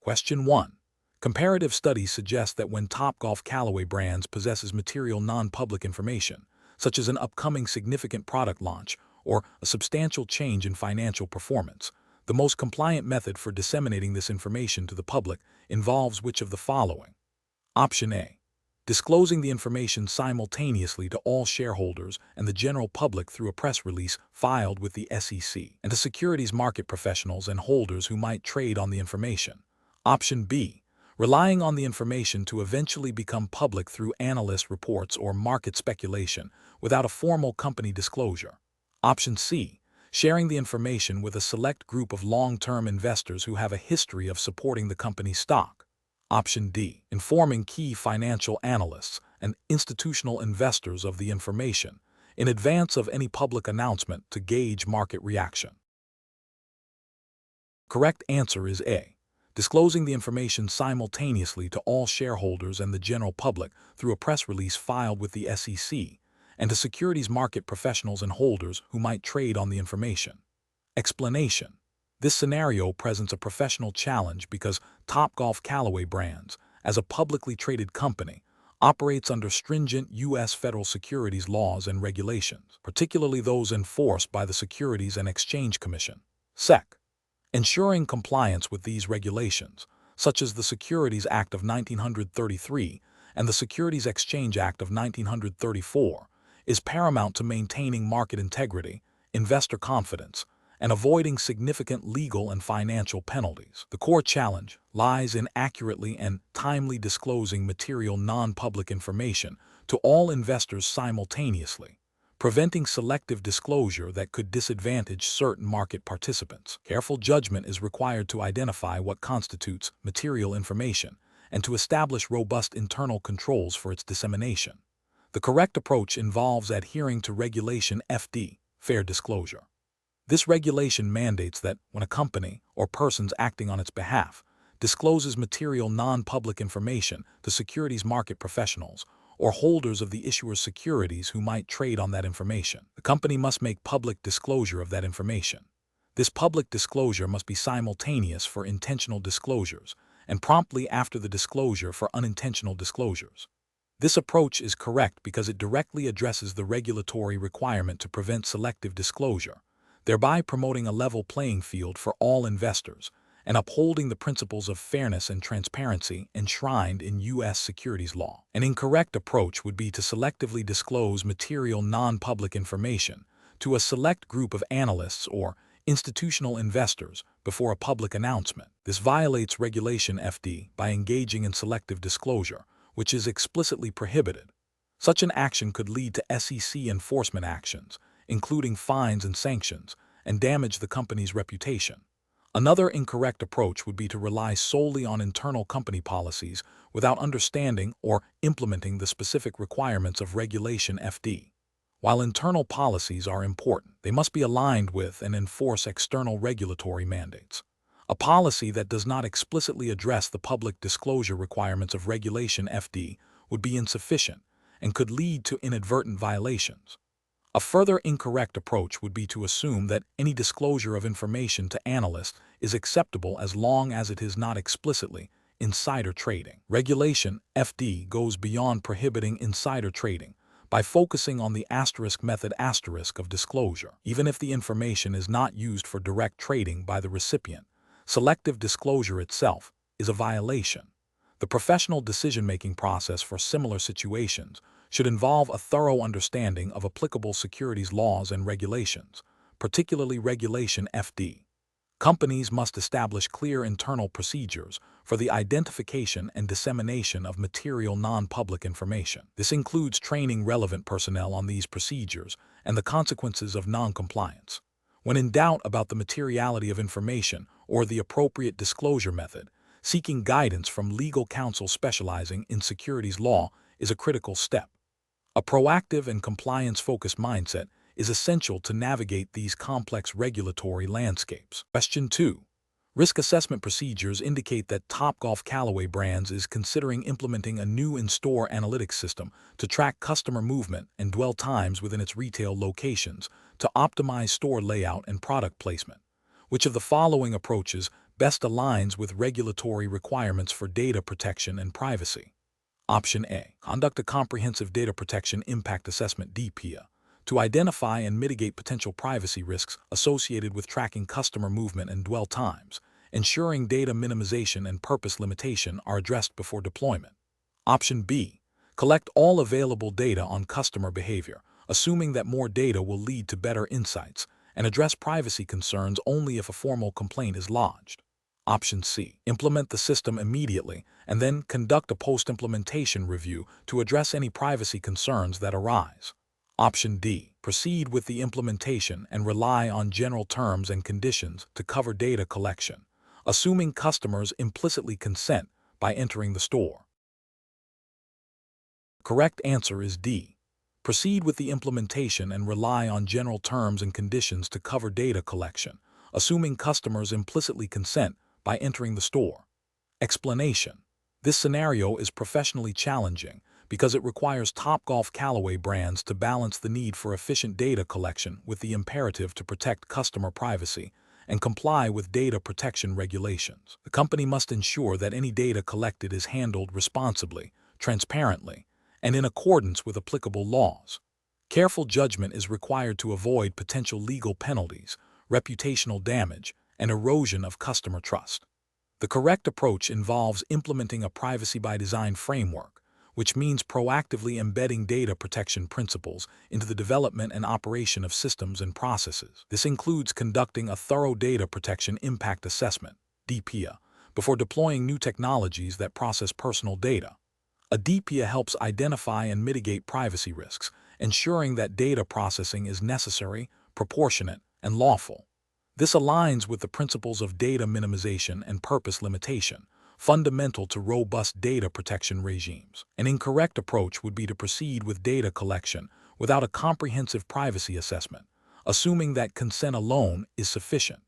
Question 1. Comparative studies suggest that when Topgolf Callaway brands possesses material non-public information, such as an upcoming significant product launch or a substantial change in financial performance, the most compliant method for disseminating this information to the public involves which of the following? Option A. Disclosing the information simultaneously to all shareholders and the general public through a press release filed with the SEC and to securities market professionals and holders who might trade on the information. Option B. Relying on the information to eventually become public through analyst reports or market speculation without a formal company disclosure. Option C. Sharing the information with a select group of long-term investors who have a history of supporting the company's stock. Option D. Informing key financial analysts and institutional investors of the information in advance of any public announcement to gauge market reaction. Correct answer is A. Disclosing the information simultaneously to all shareholders and the general public through a press release filed with the SEC and to securities market professionals and holders who might trade on the information. Explanation. This scenario presents a professional challenge because Topgolf Callaway Brands, as a publicly traded company, operates under stringent U.S. federal securities laws and regulations, particularly those enforced by the Securities and Exchange Commission, SEC. Ensuring compliance with these regulations, such as the Securities Act of 1933 and the Securities Exchange Act of 1934, is paramount to maintaining market integrity, investor confidence, and avoiding significant legal and financial penalties. The core challenge lies in accurately and timely disclosing material non-public information to all investors simultaneously, preventing selective disclosure that could disadvantage certain market participants. Careful judgment is required to identify what constitutes material information and to establish robust internal controls for its dissemination. The correct approach involves adhering to Regulation FD, fair disclosure. This regulation mandates that when a company or persons acting on its behalf discloses material non-public information to securities market professionals or holders of the issuer's securities who might trade on that information, the company must make public disclosure of that information. This public disclosure must be simultaneous for intentional disclosures and promptly after the disclosure for unintentional disclosures. This approach is correct because it directly addresses the regulatory requirement to prevent selective disclosure, thereby promoting a level playing field for all investors and upholding the principles of fairness and transparency enshrined in U.S. securities law. An incorrect approach would be to selectively disclose material non-public information to a select group of analysts or institutional investors before a public announcement. This violates Regulation FD by engaging in selective disclosure, which is explicitly prohibited. Such an action could lead to SEC enforcement actions, including fines and sanctions, and damage the company's reputation. Another incorrect approach would be to rely solely on internal company policies without understanding or implementing the specific requirements of Regulation FD. While internal policies are important, they must be aligned with and enforce external regulatory mandates. A policy that does not explicitly address the public disclosure requirements of Regulation FD would be insufficient and could lead to inadvertent violations. A further incorrect approach would be to assume that any disclosure of information to analysts is acceptable as long as it is not explicitly insider trading. Regulation FD goes beyond prohibiting insider trading by focusing on the asterisk method of disclosure. Even if the information is not used for direct trading by the recipient, selective disclosure itself is a violation. The professional decision-making process for similar situations should involve a thorough understanding of applicable securities laws and regulations, particularly Regulation FD. Companies must establish clear internal procedures for the identification and dissemination of material non-public information. This includes training relevant personnel on these procedures and the consequences of non-compliance. When in doubt about the materiality of information or the appropriate disclosure method, seeking guidance from legal counsel specializing in securities law is a critical step. A proactive and compliance-focused mindset is essential to navigate these complex regulatory landscapes. Question 2. Risk assessment procedures indicate that Topgolf Callaway Brands is considering implementing a new in-store analytics system to track customer movement and dwell times within its retail locations to optimize store layout and product placement. Which of the following approaches best aligns with regulatory requirements for data protection and privacy? Option A. Conduct a comprehensive data protection impact assessment (DPIA) to identify and mitigate potential privacy risks associated with tracking customer movement and dwell times, ensuring data minimization and purpose limitation are addressed before deployment. Option B. Collect all available data on customer behavior, assuming that more data will lead to better insights, and address privacy concerns only if a formal complaint is lodged. Option C. Implement the system immediately and then conduct a post-implementation review to address any privacy concerns that arise. Option D. Proceed with the implementation and rely on general terms and conditions to cover data collection, assuming customers implicitly consent by entering the store. Correct answer is D. Proceed with the implementation and rely on general terms and conditions to cover data collection, assuming customers implicitly consent by entering the store. Explanation. This scenario is professionally challenging because it requires Topgolf Callaway brands to balance the need for efficient data collection with the imperative to protect customer privacy and comply with data protection regulations. The company must ensure that any data collected is handled responsibly, transparently, and in accordance with applicable laws. Careful judgment is required to avoid potential legal penalties, reputational damage, and erosion of customer trust. The correct approach involves implementing a privacy-by-design framework, which means proactively embedding data protection principles into the development and operation of systems and processes. This includes conducting a thorough data protection impact assessment, DPIA, before deploying new technologies that process personal data. A DPIA helps identify and mitigate privacy risks, ensuring that data processing is necessary, proportionate, and lawful. This aligns with the principles of data minimization and purpose limitation, fundamental to robust data protection regimes. An incorrect approach would be to proceed with data collection without a comprehensive privacy assessment, assuming that consent alone is sufficient.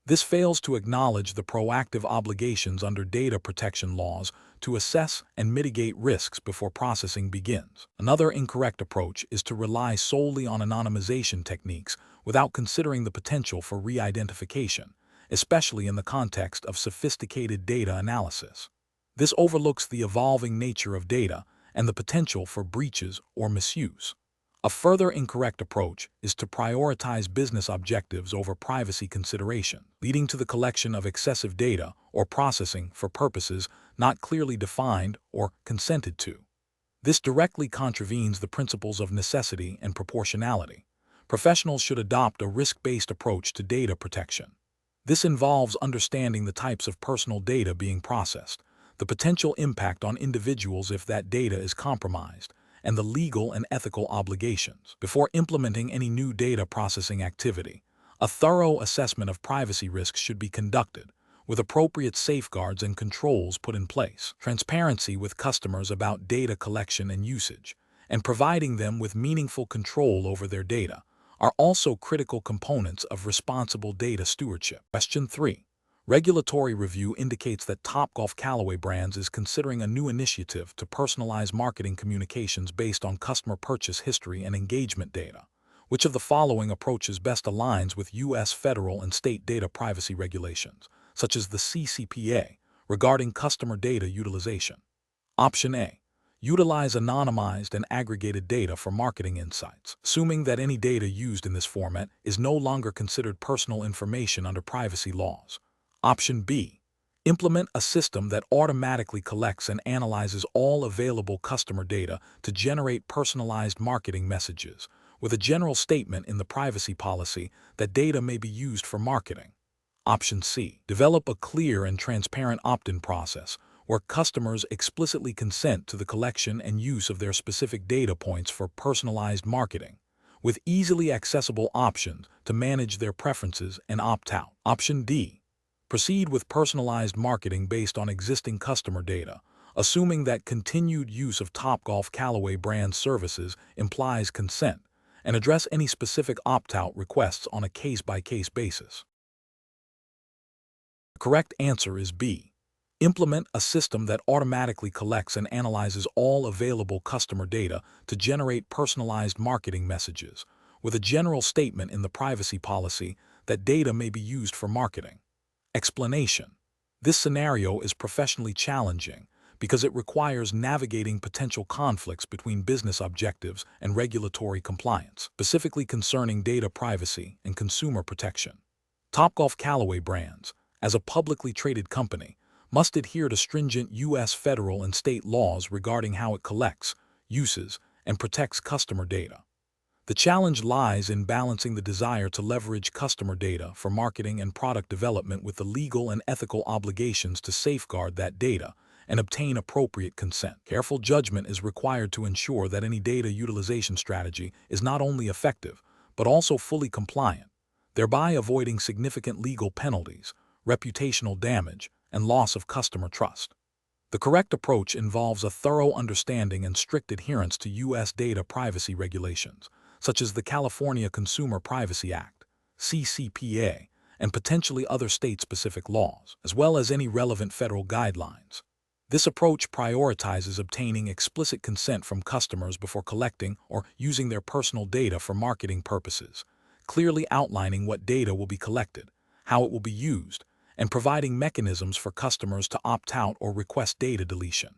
This fails to acknowledge the proactive obligations under data protection laws to assess and mitigate risks before processing begins. Another incorrect approach is to rely solely on anonymization techniques without considering the potential for re-identification, especially in the context of sophisticated data analysis. This overlooks the evolving nature of data and the potential for breaches or misuse. A further incorrect approach is to prioritize business objectives over privacy consideration, leading to the collection of excessive data or processing for purposes not clearly defined or consented to. This directly contravenes the principles of necessity and proportionality. Professionals should adopt a risk-based approach to data protection. This involves understanding the types of personal data being processed, the potential impact on individuals if that data is compromised, and the legal and ethical obligations. Before implementing any new data processing activity, a thorough assessment of privacy risks should be conducted, with appropriate safeguards and controls put in place. Transparency with customers about data collection and usage, and providing them with meaningful control over their data, are also critical components of responsible data stewardship. Question 3. Regulatory review indicates that Topgolf Callaway Brands is considering a new initiative to personalize marketing communications based on customer purchase history and engagement data. Which of the following approaches best aligns with U.S. federal and state data privacy regulations, such as the CCPA, regarding customer data utilization? Option A. Utilize anonymized and aggregated data for marketing insights, assuming that any data used in this format is no longer considered personal information under privacy laws. Option B. Implement a system that automatically collects and analyzes all available customer data to generate personalized marketing messages, with a general statement in the privacy policy that data may be used for marketing. Option C. Develop a clear and transparent opt-in process where customers explicitly consent to the collection and use of their specific data points for personalized marketing, with easily accessible options to manage their preferences and opt out. Option D. Proceed with personalized marketing based on existing customer data, assuming that continued use of Topgolf Callaway brand services implies consent, and address any specific opt-out requests on a case-by-case basis. The correct answer is B. Implement a system that automatically collects and analyzes all available customer data to generate personalized marketing messages, with a general statement in the privacy policy that data may be used for marketing. Explanation. This scenario is professionally challenging because it requires navigating potential conflicts between business objectives and regulatory compliance, specifically concerning data privacy and consumer protection. Topgolf Callaway Brands, as a publicly traded company, must adhere to stringent U.S. federal and state laws regarding how it collects, uses, and protects customer data. The challenge lies in balancing the desire to leverage customer data for marketing and product development with the legal and ethical obligations to safeguard that data and obtain appropriate consent. Careful judgment is required to ensure that any data utilization strategy is not only effective, but also fully compliant, thereby avoiding significant legal penalties, reputational damage, and loss of customer trust. The correct approach involves a thorough understanding and strict adherence to U.S. data privacy regulations, such as the California Consumer Privacy Act, CCPA, and potentially other state-specific laws, as well as any relevant federal guidelines. This approach prioritizes obtaining explicit consent from customers before collecting or using their personal data for marketing purposes, clearly outlining what data will be collected, how it will be used, and providing mechanisms for customers to opt out or request data deletion.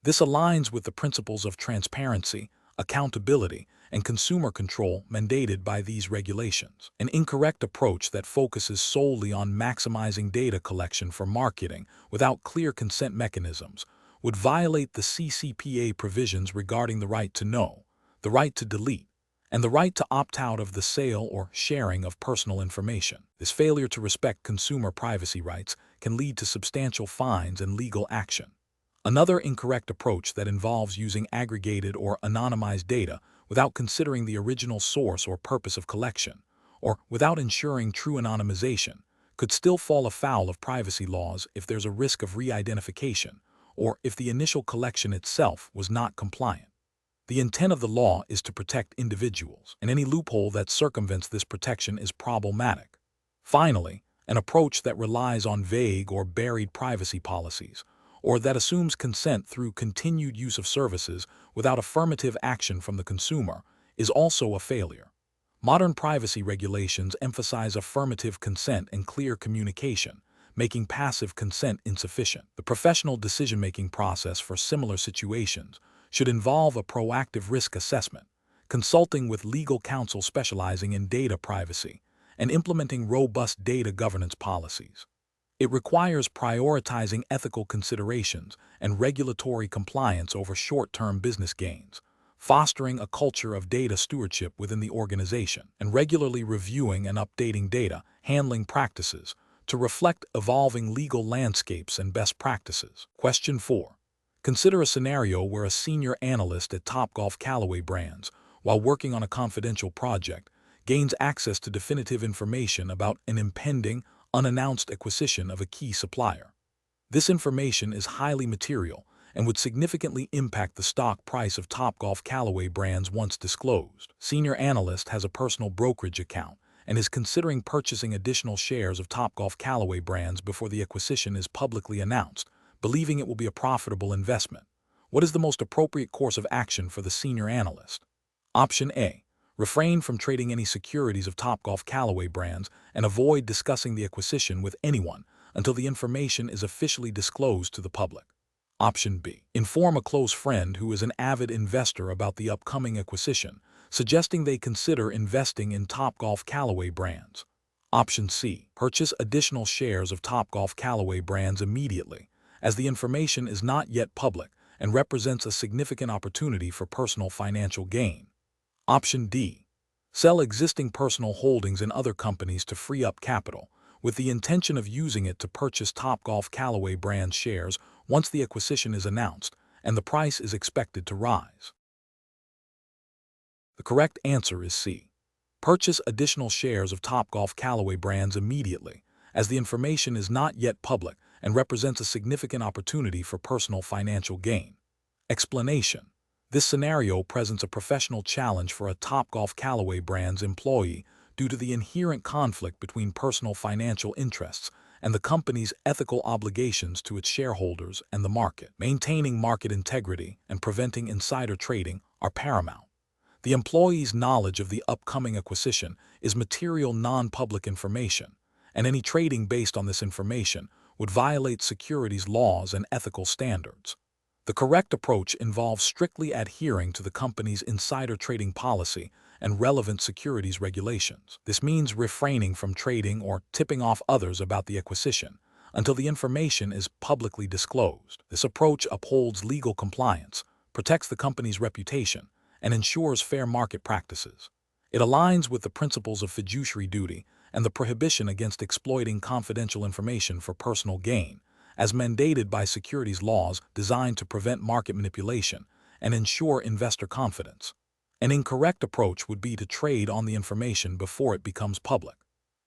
This aligns with the principles of transparency, accountability, and consumer control mandated by these regulations. An incorrect approach that focuses solely on maximizing data collection for marketing without clear consent mechanisms would violate the CCPA provisions regarding the right to know, the right to delete, and the right to opt out of the sale or sharing of personal information. This failure to respect consumer privacy rights can lead to substantial fines and legal action. Another incorrect approach that involves using aggregated or anonymized data without considering the original source or purpose of collection, or without ensuring true anonymization, could still fall afoul of privacy laws if there's a risk of re-identification, or if the initial collection itself was not compliant. The intent of the law is to protect individuals, and any loophole that circumvents this protection is problematic. Finally, an approach that relies on vague or buried privacy policies, or that assumes consent through continued use of services without affirmative action from the consumer, is also a failure. Modern privacy regulations emphasize affirmative consent and clear communication, making passive consent insufficient. The professional decision-making process for similar situations should involve a proactive risk assessment, consulting with legal counsel specializing in data privacy, and implementing robust data governance policies. It requires prioritizing ethical considerations and regulatory compliance over short-term business gains, fostering a culture of data stewardship within the organization, and regularly reviewing and updating data handling practices to reflect evolving legal landscapes and best practices. Question 4. Consider a scenario where a senior analyst at Topgolf Callaway Brands, while working on a confidential project, gains access to definitive information about an impending, unannounced acquisition of a key supplier. This information is highly material and would significantly impact the stock price of Topgolf Callaway Brands once disclosed. Senior analyst has a personal brokerage account and is considering purchasing additional shares of Topgolf Callaway Brands before the acquisition is publicly announced, believing it will be a profitable investment. What is the most appropriate course of action for the senior analyst? Option A. Refrain from trading any securities of Topgolf Callaway Brands and avoid discussing the acquisition with anyone until the information is officially disclosed to the public. Option B. Inform a close friend who is an avid investor about the upcoming acquisition, suggesting they consider investing in Topgolf Callaway Brands. Option C. Purchase additional shares of Topgolf Callaway Brands immediately, as the information is not yet public and represents a significant opportunity for personal financial gain. Option D. Sell existing personal holdings in other companies to free up capital, with the intention of using it to purchase Topgolf Callaway Brands shares once the acquisition is announced and the price is expected to rise. The correct answer is C. Purchase additional shares of Topgolf Callaway Brands immediately, as the information is not yet public and represents a significant opportunity for personal financial gain. Explanation. This scenario presents a professional challenge for a Topgolf Callaway Brands employee due to the inherent conflict between personal financial interests and the company's ethical obligations to its shareholders and the market. Maintaining market integrity and preventing insider trading are paramount. The employee's knowledge of the upcoming acquisition is material non-public information, and any trading based on this information would violate securities laws and ethical standards. The correct approach involves strictly adhering to the company's insider trading policy and relevant securities regulations. This means refraining from trading or tipping off others about the acquisition until the information is publicly disclosed. This approach upholds legal compliance, protects the company's reputation, and ensures fair market practices. It aligns with the principles of fiduciary duty and the prohibition against exploiting confidential information for personal gain, as mandated by securities laws designed to prevent market manipulation and ensure investor confidence. An incorrect approach would be to trade on the information before it becomes public.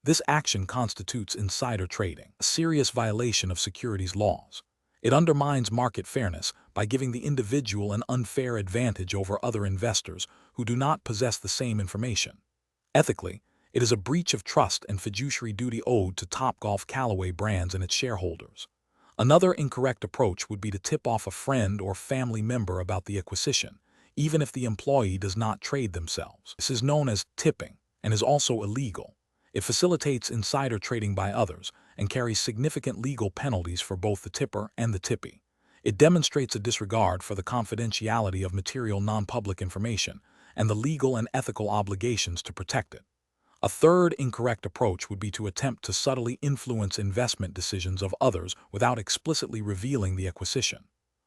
This action constitutes insider trading, a serious violation of securities laws. It undermines market fairness by giving the individual an unfair advantage over other investors who do not possess the same information. Ethically, it is a breach of trust and fiduciary duty owed to Topgolf Callaway brands and its shareholders. Another incorrect approach would be to tip off a friend or family member about the acquisition, even if the employee does not trade themselves. This is known as tipping and is also illegal. It facilitates insider trading by others and carries significant legal penalties for both the tipper and the tippee. It demonstrates a disregard for the confidentiality of material non-public information and the legal and ethical obligations to protect it. A third incorrect approach would be to attempt to subtly influence investment decisions of others without explicitly revealing the acquisition.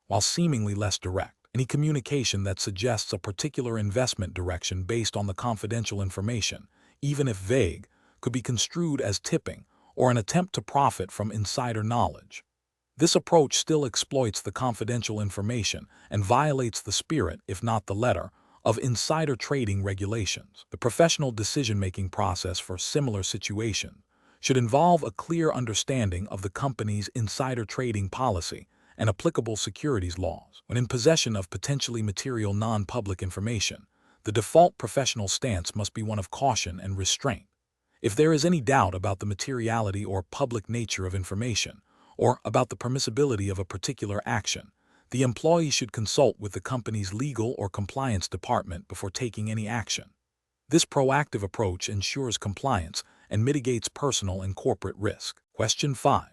While seemingly less direct, any communication that suggests a particular investment direction based on the confidential information, even if vague, could be construed as tipping or an attempt to profit from insider knowledge. This approach still exploits the confidential information and violates the spirit, if not the letter, of insider trading regulations. The professional decision-making process for similar situations should involve a clear understanding of the company's insider trading policy and applicable securities laws. When in possession of potentially material non-public information, the default professional stance must be one of caution and restraint. If there is any doubt about the materiality or public nature of information, or about the permissibility of a particular action, the employee should consult with the company's legal or compliance department before taking any action. This proactive approach ensures compliance and mitigates personal and corporate risk. Question 5.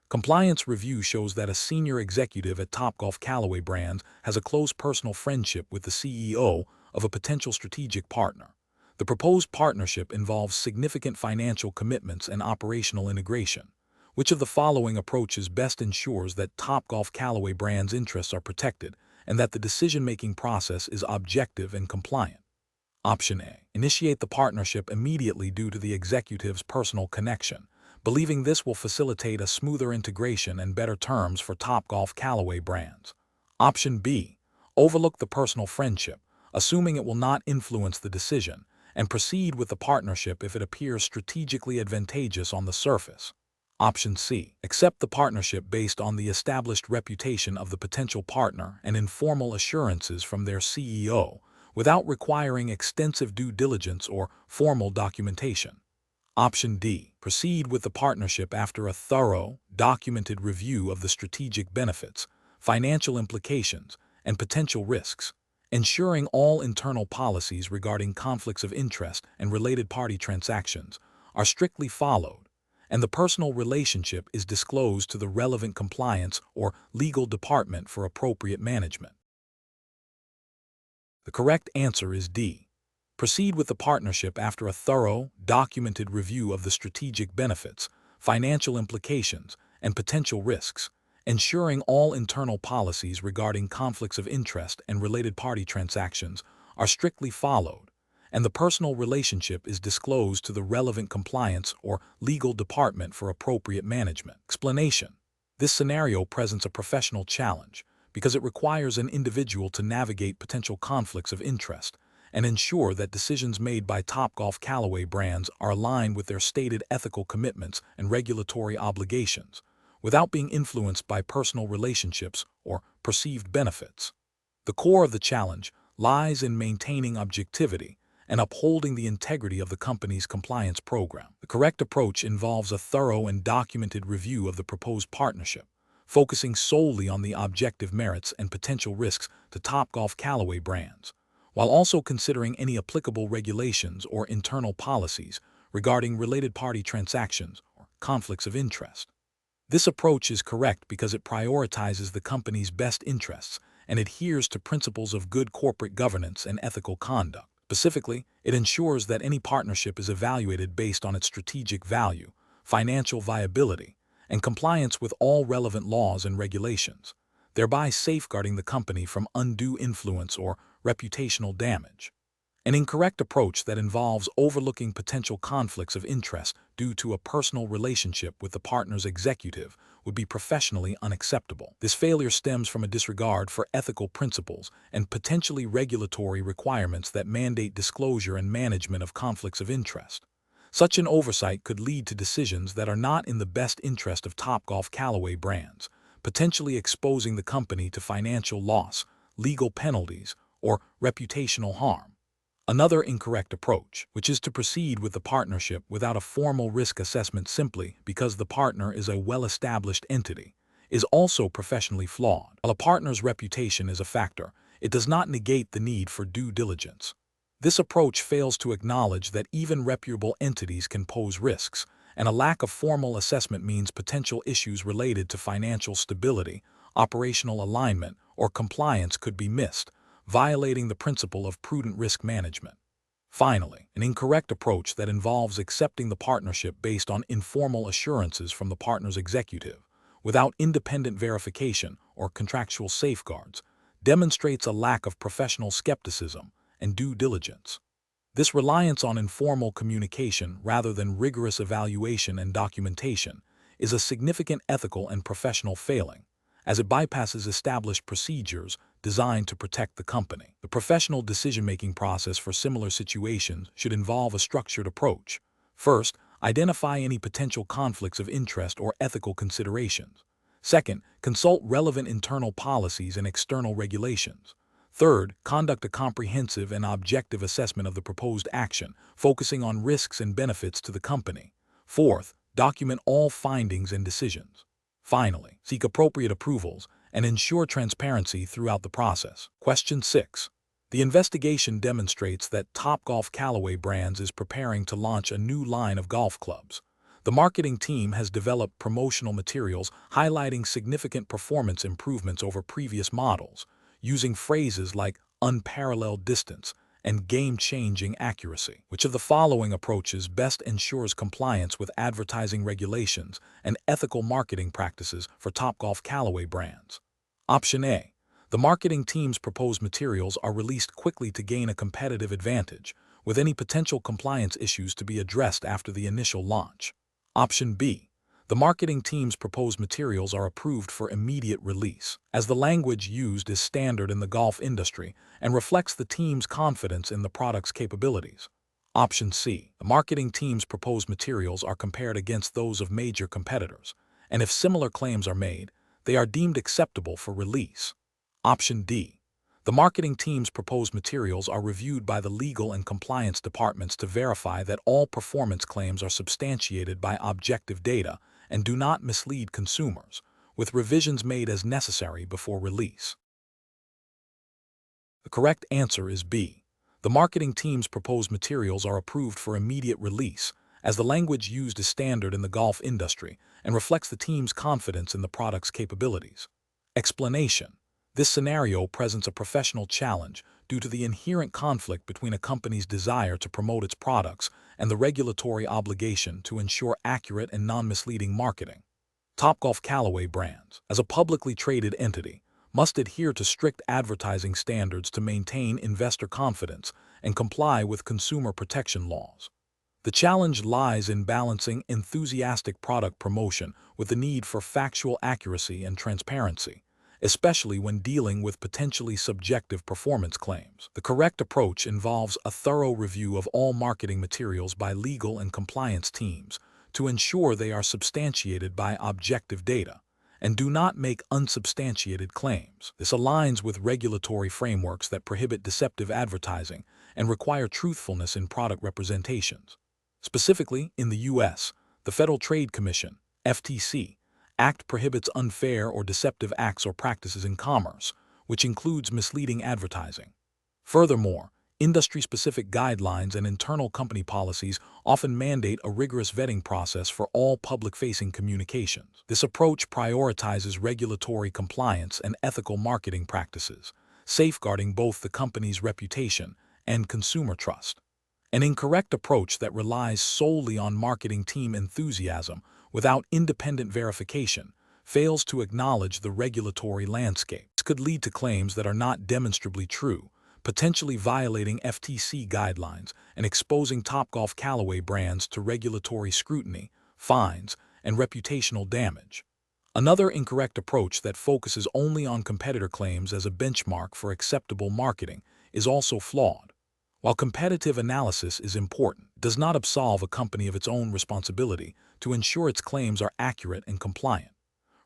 Compliance review shows that a senior executive at Topgolf Callaway Brands has a close personal friendship with the CEO of a potential strategic partner. The proposed partnership involves significant financial commitments and operational integration. Which of the following approaches best ensures that Topgolf Callaway Brands' interests are protected and that the decision-making process is objective and compliant? Option A. Initiate the partnership immediately due to the executive's personal connection, believing this will facilitate a smoother integration and better terms for Topgolf Callaway Brands. Option B. Overlook the personal friendship, assuming it will not influence the decision, and proceed with the partnership if it appears strategically advantageous on the surface. Option C. Accept the partnership based on the established reputation of the potential partner and informal assurances from their CEO without requiring extensive due diligence or formal documentation. Option D. Proceed with the partnership after a thorough, documented review of the strategic benefits, financial implications, and potential risks, ensuring all internal policies regarding conflicts of interest and related party transactions are strictly followed, and the personal relationship is disclosed to the relevant compliance or legal department for appropriate management. The correct answer is D. Proceed with the partnership after a thorough, documented review of the strategic benefits, financial implications, and potential risks, ensuring all internal policies regarding conflicts of interest and related party transactions are strictly followed, and the personal relationship is disclosed to the relevant compliance or legal department for appropriate management. Explanation. This scenario presents a professional challenge because it requires an individual to navigate potential conflicts of interest and ensure that decisions made by Topgolf Callaway Brands are aligned with their stated ethical commitments and regulatory obligations, without being influenced by personal relationships or perceived benefits. The core of the challenge lies in maintaining objectivity and upholding the integrity of the company's compliance program. The correct approach involves a thorough and documented review of the proposed partnership, focusing solely on the objective merits and potential risks to Topgolf Callaway Brands, while also considering any applicable regulations or internal policies regarding related party transactions or conflicts of interest. This approach is correct because it prioritizes the company's best interests and adheres to principles of good corporate governance and ethical conduct. Specifically, it ensures that any partnership is evaluated based on its strategic value, financial viability, and compliance with all relevant laws and regulations, thereby safeguarding the company from undue influence or reputational damage. An incorrect approach that involves overlooking potential conflicts of interest due to a personal relationship with the partner's executive would be professionally unacceptable. This failure stems from a disregard for ethical principles and potentially regulatory requirements that mandate disclosure and management of conflicts of interest. Such an oversight could lead to decisions that are not in the best interest of Topgolf Callaway brands, potentially exposing the company to financial loss, legal penalties, or reputational harm. Another incorrect approach, which is to proceed with the partnership without a formal risk assessment simply because the partner is a well-established entity, is also professionally flawed. While a partner's reputation is a factor, it does not negate the need for due diligence. This approach fails to acknowledge that even reputable entities can pose risks, and a lack of formal assessment means potential issues related to financial stability, operational alignment, or compliance could be missed, violating the principle of prudent risk management. Finally, an incorrect approach that involves accepting the partnership based on informal assurances from the partner's executive, without independent verification or contractual safeguards, demonstrates a lack of professional skepticism and due diligence. This reliance on informal communication rather than rigorous evaluation and documentation is a significant ethical and professional failing, as it bypasses established procedures designed to protect the company. The professional decision-making process for similar situations should involve a structured approach. First, identify any potential conflicts of interest or ethical considerations. Second, consult relevant internal policies and external regulations. Third, conduct a comprehensive and objective assessment of the proposed action, focusing on risks and benefits to the company. Fourth, document all findings and decisions. Finally, seek appropriate approvals and ensure transparency throughout the process. Question 6. The investigation demonstrates that Topgolf Callaway Brands is preparing to launch a new line of golf clubs. The marketing team has developed promotional materials highlighting significant performance improvements over previous models, using phrases like unparalleled distance and game-changing accuracy. Which of the following approaches best ensures compliance with advertising regulations and ethical marketing practices for Topgolf Callaway Brands? Option A. The marketing team's proposed materials are released quickly to gain a competitive advantage, with any potential compliance issues to be addressed after the initial launch. Option B. The marketing team's proposed materials are approved for immediate release, as the language used is standard in the golf industry and reflects the team's confidence in the product's capabilities. Option C. The marketing team's proposed materials are compared against those of major competitors, and if similar claims are made, they are deemed acceptable for release. Option D. The marketing team's proposed materials are reviewed by the legal and compliance departments to verify that all performance claims are substantiated by objective data and do not mislead consumers, with revisions made as necessary before release. The correct answer is B. The marketing team's proposed materials are approved for immediate release, as the language used is standard in the golf industry and reflects the team's confidence in the product's capabilities. Explanation. This scenario presents a professional challenge due to the inherent conflict between a company's desire to promote its products and the regulatory obligation to ensure accurate and non-misleading marketing. Topgolf Callaway Brands, as a publicly traded entity, must adhere to strict advertising standards to maintain investor confidence and comply with consumer protection laws. The challenge lies in balancing enthusiastic product promotion with the need for factual accuracy and transparency, especially when dealing with potentially subjective performance claims. The correct approach involves a thorough review of all marketing materials by legal and compliance teams to ensure they are substantiated by objective data and do not make unsubstantiated claims. This aligns with regulatory frameworks that prohibit deceptive advertising and require truthfulness in product representations. Specifically, in the U.S., the Federal Trade Commission, FTC, Act prohibits unfair or deceptive acts or practices in commerce, which includes misleading advertising. Furthermore, Industry-specific guidelines and internal company policies often mandate a rigorous vetting process for all public-facing communications. This approach prioritizes regulatory compliance and ethical marketing practices, safeguarding both the company's reputation and consumer trust. An incorrect approach that relies solely on marketing team enthusiasm without independent verification fails to acknowledge the regulatory landscape. This could lead to claims that are not demonstrably true, potentially violating FTC guidelines and exposing Topgolf Callaway brands to regulatory scrutiny, fines, and reputational damage. Another incorrect approach that focuses only on competitor claims as a benchmark for acceptable marketing is also flawed. While competitive analysis is important, it does not absolve a company of its own responsibility to ensure its claims are accurate and compliant.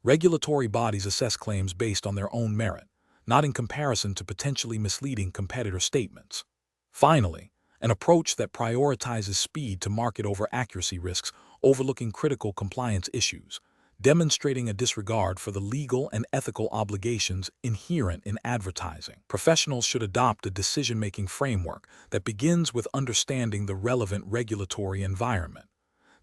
Regulatory bodies assess claims based on their own merit, not in comparison to potentially misleading competitor statements. Finally, an approach that prioritizes speed to market over accuracy risks overlooking critical compliance issues, demonstrating a disregard for the legal and ethical obligations inherent in advertising. Professionals should adopt a decision-making framework that begins with understanding the relevant regulatory environment.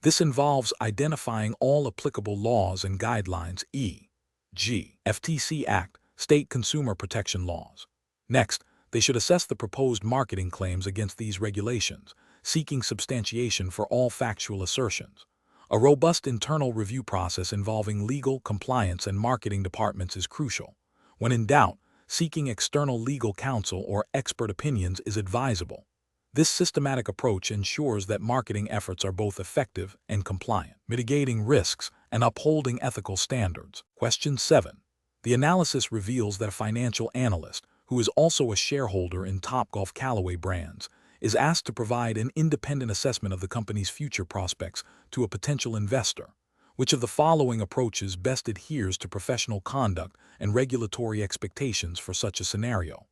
This involves identifying all applicable laws and guidelines, e.g., FTC Act, state consumer protection laws. Next, they should assess the proposed marketing claims against these regulations, seeking substantiation for all factual assertions. A robust internal review process involving legal, compliance, and marketing departments is crucial. When in doubt, seeking external legal counsel or expert opinions is advisable. This systematic approach ensures that marketing efforts are both effective and compliant, mitigating risks and upholding ethical standards. Question 7. The analysis reveals that a financial analyst, who is also a shareholder in Topgolf Callaway brands, is asked to provide an independent assessment of the company's future prospects to a potential investor. Which of the following approaches best adheres to professional conduct and regulatory expectations for such a scenario?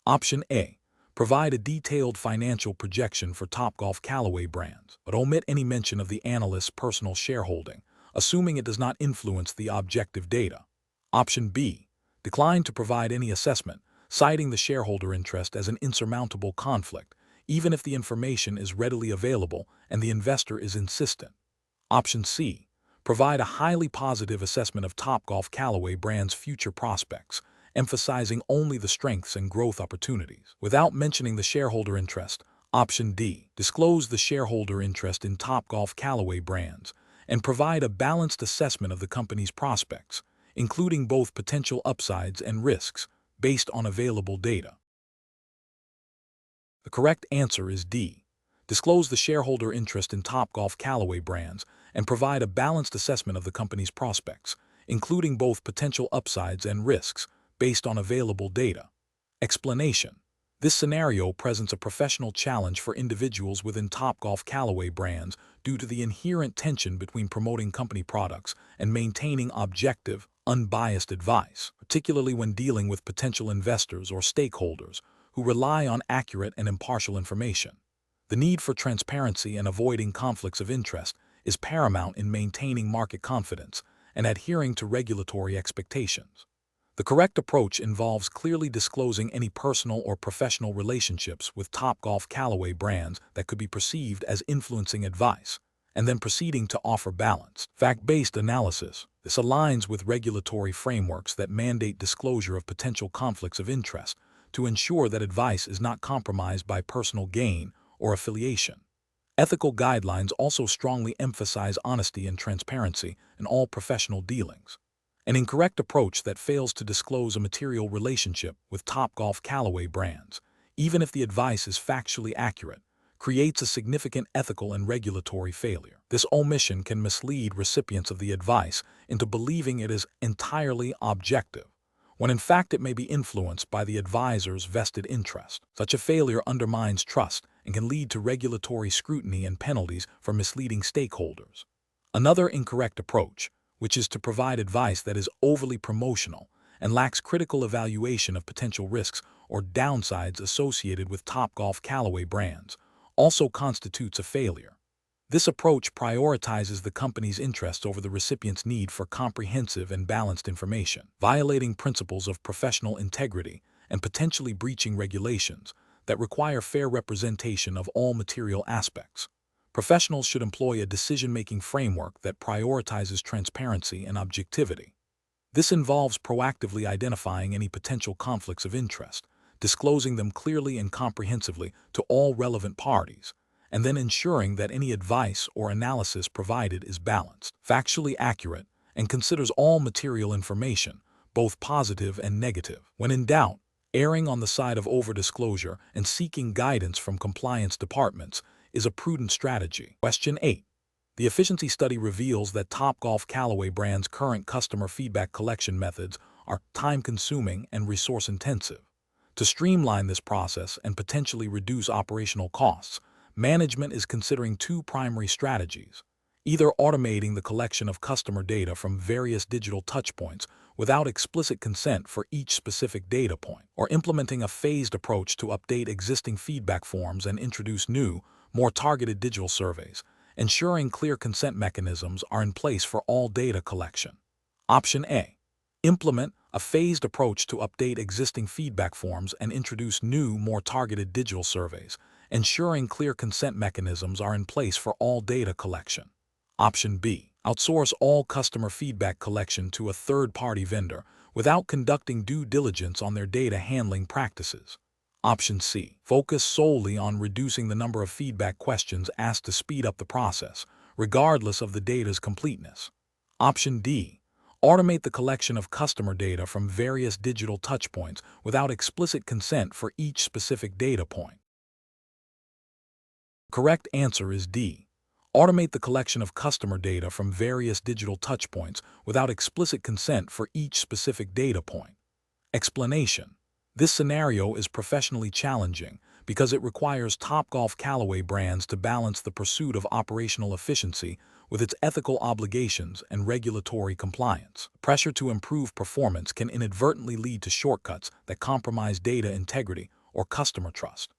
Option A. Provide a detailed financial projection for Topgolf Callaway brands, but omit any mention of the analyst's personal shareholding, assuming it does not influence the objective data. Option B. Decline to provide any assessment, citing the shareholder interest as an insurmountable conflict, even if the information is readily available and the investor is insistent. Option C. Provide a highly positive assessment of Topgolf Callaway brand's future prospects, emphasizing only the strengths and growth opportunities, without mentioning the shareholder interest. Option D. Disclose the shareholder interest in Topgolf Callaway brands and provide a balanced assessment of the company's prospects, including both potential upsides and risks, based on available data. The correct answer is D. Disclose the shareholder interest in Topgolf Callaway brands and provide a balanced assessment of the company's prospects, including both potential upsides and risks, based on available data. Explanation. This scenario presents a professional challenge for individuals within Topgolf Callaway brands due to the inherent tension between promoting company products and maintaining objective, unbiased advice, particularly when dealing with potential investors or stakeholders who rely on accurate and impartial information. The need for transparency and avoiding conflicts of interest is paramount in maintaining market confidence and adhering to regulatory expectations. The correct approach involves clearly disclosing any personal or professional relationships with Topgolf Callaway brands that could be perceived as influencing advice, and then proceeding to offer balanced, fact-based analysis. This aligns with regulatory frameworks that mandate disclosure of potential conflicts of interest to ensure that advice is not compromised by personal gain or affiliation. Ethical guidelines also strongly emphasize honesty and transparency in all professional dealings. An incorrect approach that fails to disclose a material relationship with Topgolf Callaway brands, even if the advice is factually accurate, creates a significant ethical and regulatory failure. This omission can mislead recipients of the advice into believing it is entirely objective, when in fact it may be influenced by the advisor's vested interest. Such a failure undermines trust and can lead to regulatory scrutiny and penalties for misleading stakeholders. Another incorrect approach, which is to provide advice that is overly promotional and lacks critical evaluation of potential risks or downsides associated with Topgolf Callaway brands, also constitutes a failure. This approach prioritizes the company's interests over the recipient's need for comprehensive and balanced information. Violating principles of professional integrity and potentially breaching regulations, that require fair representation of all material aspects. Professionals should employ a decision-making framework that prioritizes transparency and objectivity. This involves proactively identifying any potential conflicts of interest, disclosing them clearly and comprehensively to all relevant parties, and then ensuring that any advice or analysis provided is balanced, factually accurate, and considers all material information, both positive and negative. When in doubt, erring on the side of over-disclosure and seeking guidance from compliance departments is a prudent strategy. Question 8. The efficiency study reveals that Topgolf Callaway brand's current customer feedback collection methods are time-consuming and resource-intensive. To streamline this process and potentially reduce operational costs, management is considering two primary strategies: either automating the collection of customer data from various digital touchpoints without explicit consent for each specific data point, or implementing a phased approach to update existing feedback forms and introduce new, more targeted digital surveys, ensuring clear consent mechanisms are in place for all data collection. Option A. Implement a phased approach to update existing feedback forms and introduce new, more targeted digital surveys, ensuring clear consent mechanisms are in place for all data collection. Option B. Outsource all customer feedback collection to a third-party vendor without conducting due diligence on their data handling practices. Option C. Focus solely on reducing the number of feedback questions asked to speed up the process, regardless of the data's completeness. Option D. Automate the collection of customer data from various digital touchpoints without explicit consent for each specific data point. The correct answer is D. Automate the collection of customer data from various digital touchpoints without explicit consent for each specific data point. Explanation. This scenario is professionally challenging because it requires Topgolf Callaway brands to balance the pursuit of operational efficiency with its ethical obligations and regulatory compliance. Pressure to improve performance can inadvertently lead to shortcuts that compromise data integrity or customer trust.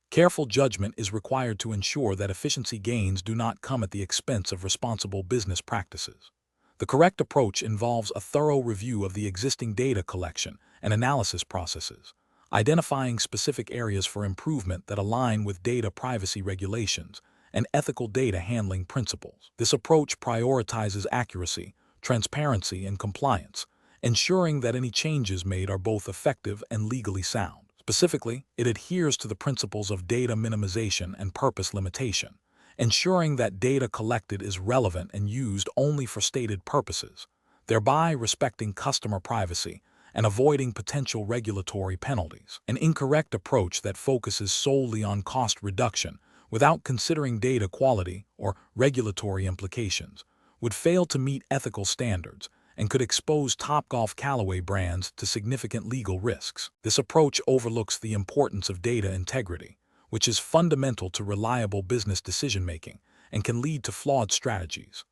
Careful judgment is required to ensure that efficiency gains do not come at the expense of responsible business practices. The correct approach involves a thorough review of the existing data collection and analysis processes, identifying specific areas for improvement that align with data privacy regulations and ethical data handling principles. This approach prioritizes accuracy, transparency, and compliance, ensuring that any changes made are both effective and legally sound. Specifically, it adheres to the principles of data minimization and purpose limitation, ensuring that data collected is relevant and used only for stated purposes, thereby respecting customer privacy and avoiding potential regulatory penalties. An incorrect approach that focuses solely on cost reduction without considering data quality or regulatory implications would fail to meet ethical standards and could expose Topgolf Callaway brands to significant legal risks. This approach overlooks the importance of data integrity, which is fundamental to reliable business decision-making and can lead to flawed strategies.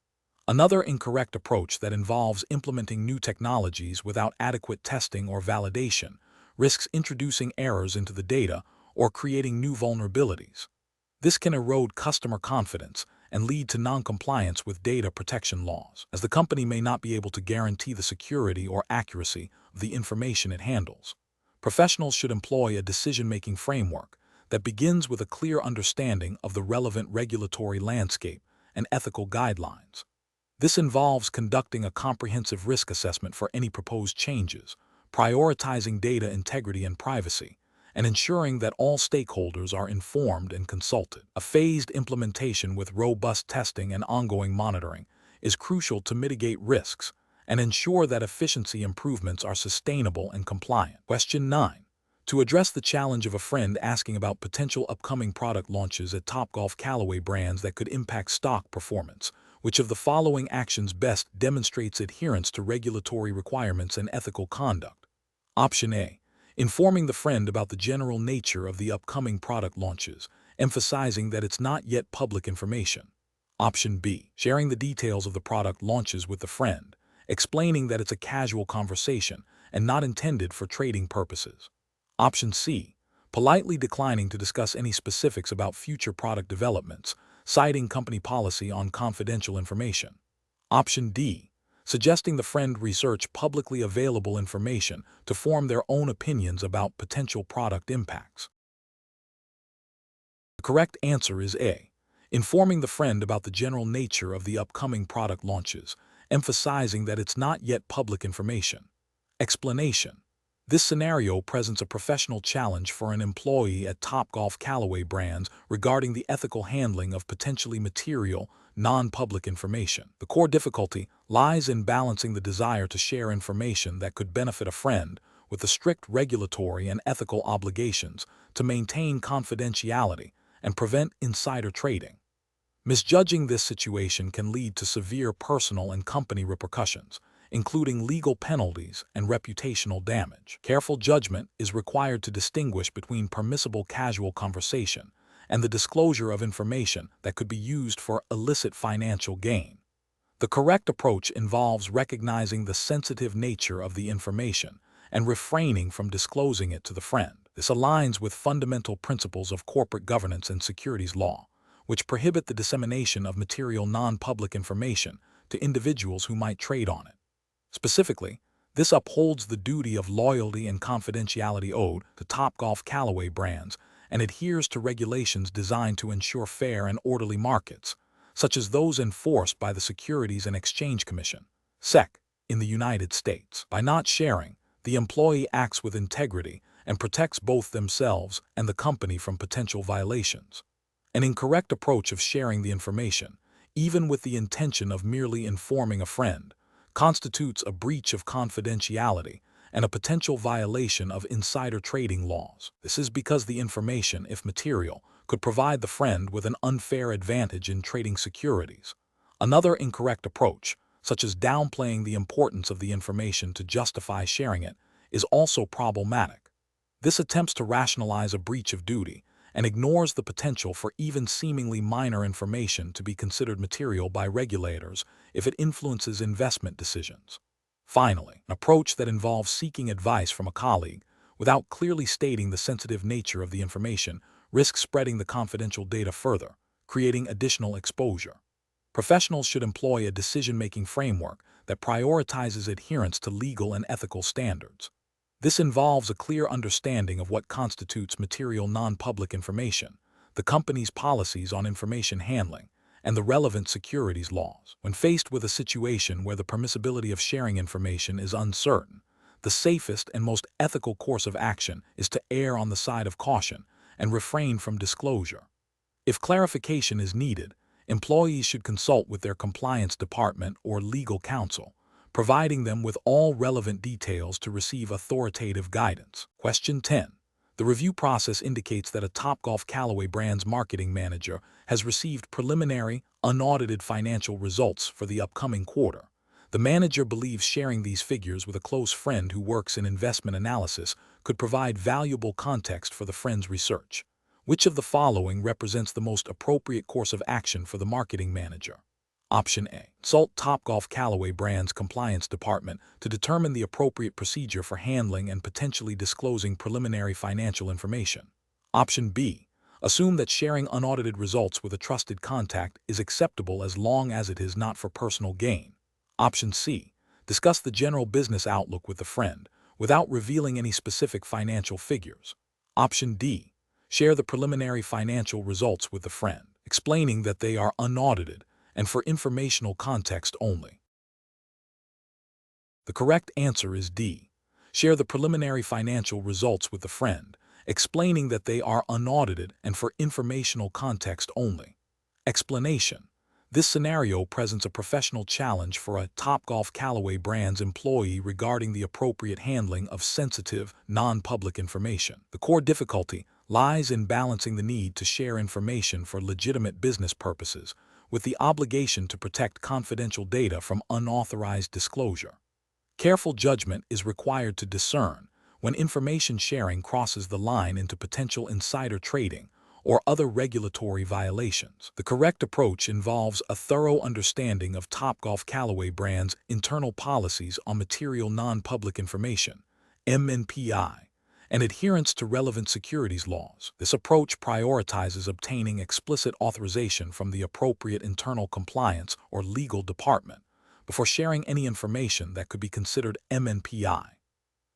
Another incorrect approach that involves implementing new technologies without adequate testing or validation risks introducing errors into the data or creating new vulnerabilities. This can erode customer confidence and lead to non-compliance with data protection laws, as the company may not be able to guarantee the security or accuracy of the information it handles. Professionals should employ a decision-making framework that begins with a clear understanding of the relevant regulatory landscape and ethical guidelines. This involves conducting a comprehensive risk assessment for any proposed changes, prioritizing data integrity and privacy, and ensuring that all stakeholders are informed and consulted. A phased implementation with robust testing and ongoing monitoring is crucial to mitigate risks and ensure that efficiency improvements are sustainable and compliant. Question 9. To address the challenge of a friend asking about potential upcoming product launches at Topgolf Callaway brands that could impact stock performance, which of the following actions best demonstrates adherence to regulatory requirements and ethical conduct? Option A. Informing the friend about the general nature of the upcoming product launches, emphasizing that it's not yet public information. Option B. Sharing the details of the product launches with the friend, explaining that it's a casual conversation and not intended for trading purposes. Option C. Politely declining to discuss any specifics about future product developments, citing company policy on confidential information. Option D. Suggesting the friend research publicly available information to form their own opinions about potential product impacts. The correct answer is A. Informing the friend about the general nature of the upcoming product launches, emphasizing that it's not yet public information. Explanation. This scenario presents a professional challenge for an employee at Topgolf Callaway brands regarding the ethical handling of potentially material, non-public information. The core difficulty lies in balancing the desire to share information that could benefit a friend with the strict regulatory and ethical obligations to maintain confidentiality and prevent insider trading. Misjudging this situation can lead to severe personal and company repercussions, including legal penalties and reputational damage. Careful judgment is required to distinguish between permissible casual conversation and the disclosure of information that could be used for illicit financial gain. The correct approach involves recognizing the sensitive nature of the information and refraining from disclosing it to the friend. This aligns with fundamental principles of corporate governance and securities law, which prohibit the dissemination of material non-public information to individuals who might trade on it. Specifically, this upholds the duty of loyalty and confidentiality owed to Topgolf Callaway brands and adheres to regulations designed to ensure fair and orderly markets, such as those enforced by the Securities and Exchange Commission, SEC, in the United States. By not sharing, the employee acts with integrity and protects both themselves and the company from potential violations. An incorrect approach of sharing the information, even with the intention of merely informing a friend, constitutes a breach of confidentiality and a potential violation of insider trading laws. This is because the information, if material, could provide the friend with an unfair advantage in trading securities. Another incorrect approach, such as downplaying the importance of the information to justify sharing it, is also problematic. This attempts to rationalize a breach of duty and ignores the potential for even seemingly minor information to be considered material by regulators if it influences investment decisions. Finally, an approach that involves seeking advice from a colleague without clearly stating the sensitive nature of the information risks spreading the confidential data further, creating additional exposure. Professionals should employ a decision-making framework that prioritizes adherence to legal and ethical standards. This involves a clear understanding of what constitutes material non-public information, the company's policies on information handling, and the relevant securities laws. When faced with a situation where the permissibility of sharing information is uncertain, the safest and most ethical course of action is to err on the side of caution and refrain from disclosure. If clarification is needed, employees should consult with their compliance department or legal counsel, providing them with all relevant details to receive authoritative guidance. Question 10. The review process indicates that a Topgolf Callaway brand's marketing manager has received preliminary, unaudited financial results for the upcoming quarter. The manager believes sharing these figures with a close friend who works in investment analysis could provide valuable context for the friend's research. Which of the following represents the most appropriate course of action for the marketing manager? Option A. Consult Topgolf Callaway brand's compliance department to determine the appropriate procedure for handling and potentially disclosing preliminary financial information. Option B. Assume that sharing unaudited results with a trusted contact is acceptable as long as it is not for personal gain. Option C. Discuss the general business outlook with the friend without revealing any specific financial figures. Option D. Share the preliminary financial results with the friend, explaining that they are unaudited and for informational context only. The correct answer is D. Share the preliminary financial results with the friend, explaining that they are unaudited and for informational context only. Explanation. This scenario presents a professional challenge for a Topgolf Callaway brand's employee regarding the appropriate handling of sensitive, non-public information. The core difficulty lies in balancing the need to share information for legitimate business purposes with the obligation to protect confidential data from unauthorized disclosure. Careful judgment is required to discern when information sharing crosses the line into potential insider trading or other regulatory violations. The correct approach involves a thorough understanding of Topgolf Callaway brand's internal policies on material non-public information, MNPI, and adherence to relevant securities laws. This approach prioritizes obtaining explicit authorization from the appropriate internal compliance or legal department before sharing any information that could be considered MNPI.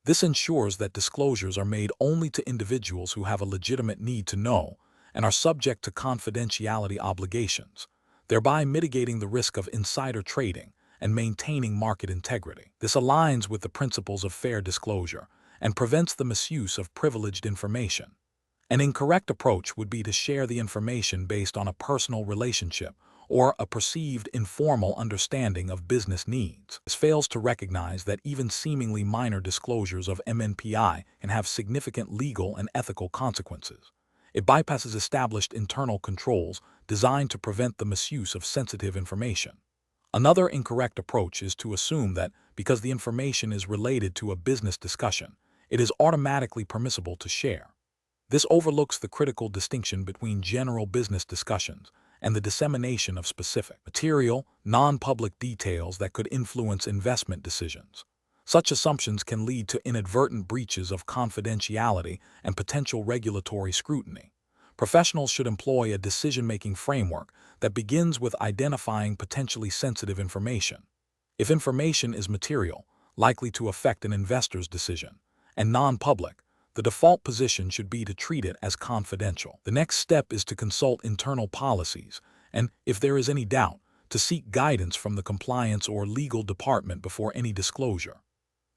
This ensures that disclosures are made only to individuals who have a legitimate need to know and are subject to confidentiality obligations, thereby mitigating the risk of insider trading and maintaining market integrity. This aligns with the principles of fair disclosure and prevents the misuse of privileged information. An incorrect approach would be to share the information based on a personal relationship or a perceived informal understanding of business needs. This fails to recognize that even seemingly minor disclosures of MNPI can have significant legal and ethical consequences. It bypasses established internal controls designed to prevent the misuse of sensitive information. Another incorrect approach is to assume that because the information is related to a business discussion, it is automatically permissible to share. This overlooks the critical distinction between general business discussions and the dissemination of specific, material, non-public details that could influence investment decisions. Such assumptions can lead to inadvertent breaches of confidentiality and potential regulatory scrutiny. Professionals should employ a decision-making framework that begins with identifying potentially sensitive information. If information is material, likely to affect an investor's decision, and non-public, the default position should be to treat it as confidential. The next step is to consult internal policies and, if there is any doubt, to seek guidance from the compliance or legal department before any disclosure.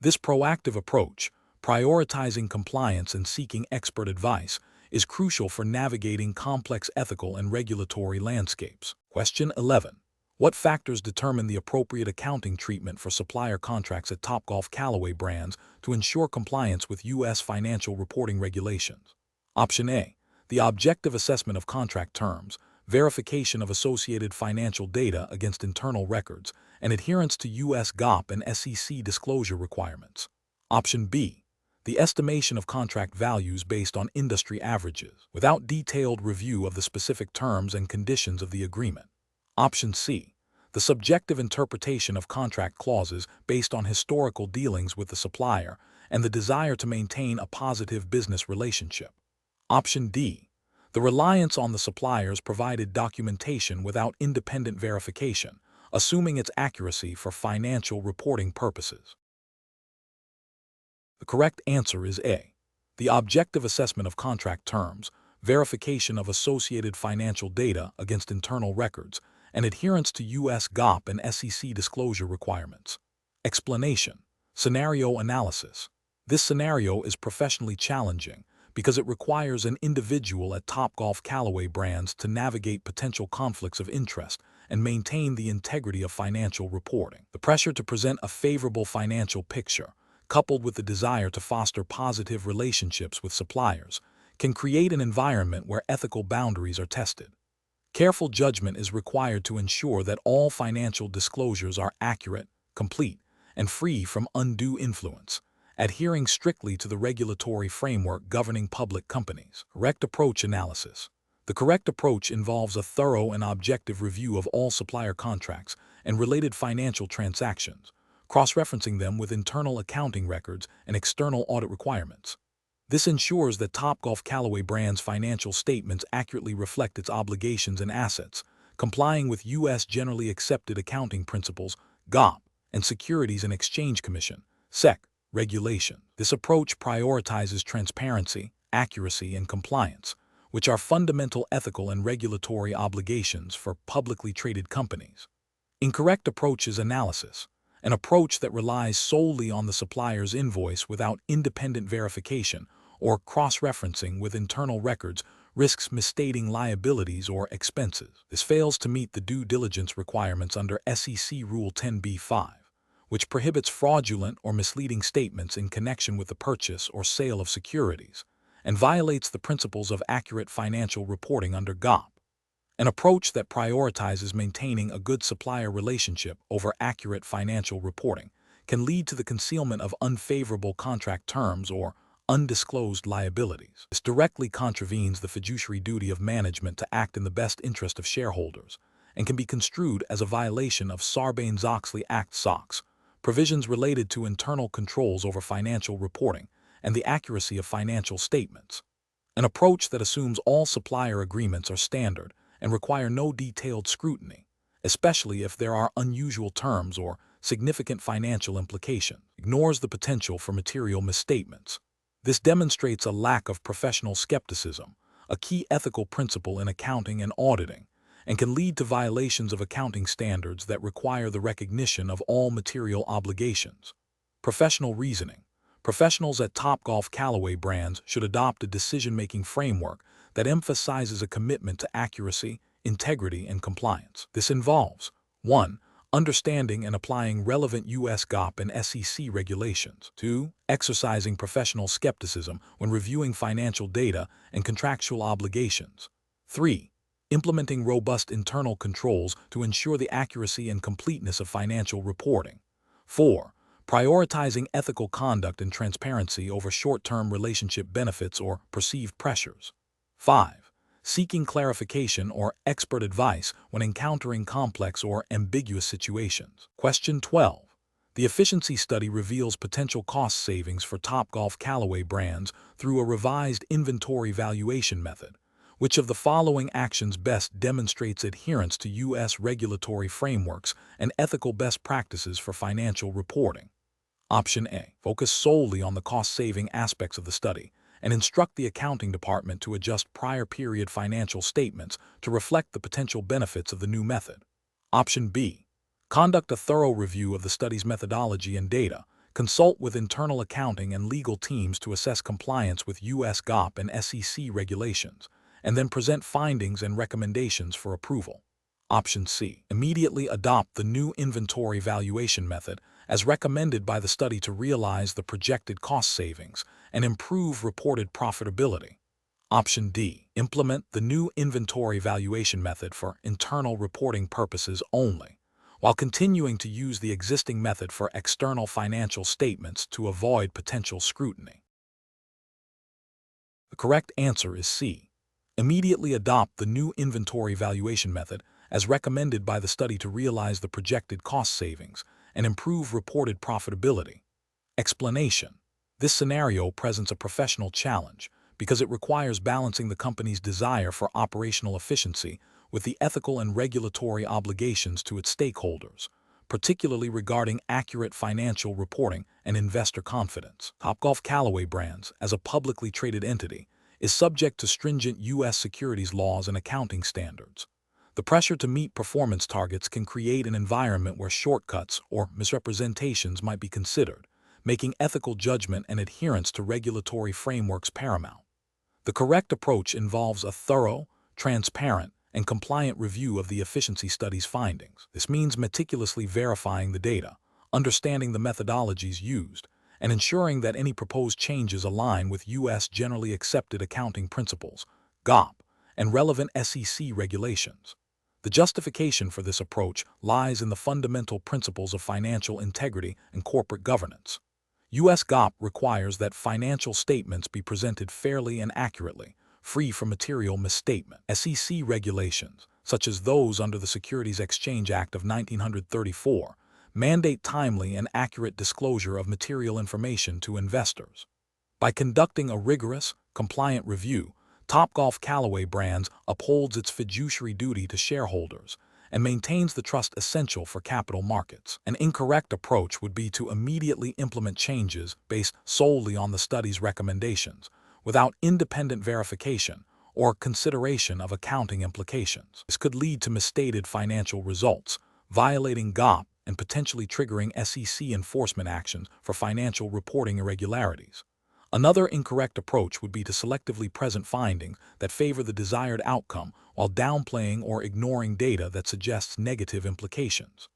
This proactive approach, prioritizing compliance and seeking expert advice, is crucial for navigating complex ethical and regulatory landscapes. Question 11. What factors determine the appropriate accounting treatment for supplier contracts at Topgolf Callaway brands to ensure compliance with U.S. financial reporting regulations? Option A. The objective assessment of contract terms, verification of associated financial data against internal records, and adherence to U.S. GAAP and SEC disclosure requirements. Option B. The estimation of contract values based on industry averages, without detailed review of the specific terms and conditions of the agreement. Option C. The subjective interpretation of contract clauses based on historical dealings with the supplier and the desire to maintain a positive business relationship. Option D. The reliance on the supplier's provided documentation without independent verification, assuming its accuracy for financial reporting purposes. The correct answer is A. The objective assessment of contract terms, verification of associated financial data against internal records, and adherence to U.S. GAAP and SEC disclosure requirements. Explanation. Scenario analysis. This scenario is professionally challenging because it requires an individual at Topgolf Callaway brands to navigate potential conflicts of interest and maintain the integrity of financial reporting. The pressure to present a favorable financial picture, coupled with the desire to foster positive relationships with suppliers, can create an environment where ethical boundaries are tested. Careful judgment is required to ensure that all financial disclosures are accurate, complete, and free from undue influence, adhering strictly to the regulatory framework governing public companies. Correct approach analysis. The correct approach involves a thorough and objective review of all supplier contracts and related financial transactions, cross-referencing them with internal accounting records and external audit requirements. This ensures that Topgolf Callaway brand's financial statements accurately reflect its obligations and assets, complying with U.S. generally accepted accounting principles, GAAP, and Securities and Exchange Commission, SEC, regulation. This approach prioritizes transparency, accuracy, and compliance, which are fundamental ethical and regulatory obligations for publicly traded companies. Incorrect approach is analysis. An approach that relies solely on the supplier's invoice without independent verification or cross-referencing with internal records risks misstating liabilities or expenses. This fails to meet the due diligence requirements under SEC Rule 10b-5, which prohibits fraudulent or misleading statements in connection with the purchase or sale of securities, and violates the principles of accurate financial reporting under GAAP. An approach that prioritizes maintaining a good supplier relationship over accurate financial reporting can lead to the concealment of unfavorable contract terms or undisclosed liabilities. This directly contravenes the fiduciary duty of management to act in the best interest of shareholders and can be construed as a violation of Sarbanes-Oxley Act SOX, provisions related to internal controls over financial reporting and the accuracy of financial statements. An approach that assumes all supplier agreements are standard and require no detailed scrutiny, especially if there are unusual terms or significant financial implications, ignores the potential for material misstatements. This demonstrates a lack of professional skepticism, a key ethical principle in accounting and auditing, and can lead to violations of accounting standards that require the recognition of all material obligations. Professional reasoning. Professionals at Topgolf Callaway brands should adopt a decision-making framework that emphasizes a commitment to accuracy, integrity, and compliance. This involves 1. Understanding and applying relevant U.S. GAAP and SEC regulations. 2. Exercising professional skepticism when reviewing financial data and contractual obligations. 3. Implementing robust internal controls to ensure the accuracy and completeness of financial reporting. 4. Prioritizing ethical conduct and transparency over short-term relationship benefits or perceived pressures. 5. Seeking clarification or expert advice when encountering complex or ambiguous situations. Question 12. The efficiency study reveals potential cost savings for Topgolf Callaway brands through a revised inventory valuation method. Which of the following actions best demonstrates adherence to U.S. regulatory frameworks and ethical best practices for financial reporting? Option A. Focus solely on the cost-saving aspects of the study and instruct the accounting department to adjust prior period financial statements to reflect the potential benefits of the new method. Option B. Conduct a thorough review of the study's methodology and data, consult with internal accounting and legal teams to assess compliance with U.S. GAAP and SEC regulations, and then present findings and recommendations for approval. Option C. Immediately adopt the new inventory valuation method as recommended by the study to realize the projected cost savings and improve reported profitability. Option D. Implement the new inventory valuation method for internal reporting purposes only, while continuing to use the existing method for external financial statements to avoid potential scrutiny. The correct answer is C. Immediately adopt the new inventory valuation method as recommended by the study to realize the projected cost savings and improve reported profitability. Explanation. This scenario presents a professional challenge because it requires balancing the company's desire for operational efficiency with the ethical and regulatory obligations to its stakeholders, particularly regarding accurate financial reporting and investor confidence. Topgolf Callaway Brands, as a publicly traded entity, is subject to stringent U.S. securities laws and accounting standards. The pressure to meet performance targets can create an environment where shortcuts or misrepresentations might be considered, making ethical judgment and adherence to regulatory frameworks paramount. The correct approach involves a thorough, transparent, and compliant review of the efficiency study's findings. This means meticulously verifying the data, understanding the methodologies used, and ensuring that any proposed changes align with U.S. generally accepted accounting principles, GAAP, and relevant SEC regulations. The justification for this approach lies in the fundamental principles of financial integrity and corporate governance. U.S. GAAP requires that financial statements be presented fairly and accurately, free from material misstatement. SEC regulations, such as those under the Securities Exchange Act of 1934, mandate timely and accurate disclosure of material information to investors. By conducting a rigorous, compliant review, Topgolf Callaway Brands upholds its fiduciary duty to shareholders and maintains the trust essential for capital markets. An incorrect approach would be to immediately implement changes based solely on the study's recommendations, without independent verification or consideration of accounting implications. This could lead to misstated financial results, violating GAAP and potentially triggering SEC enforcement actions for financial reporting irregularities. Another incorrect approach would be to selectively present findings that favor the desired outcome while downplaying or ignoring data that suggests negative implications.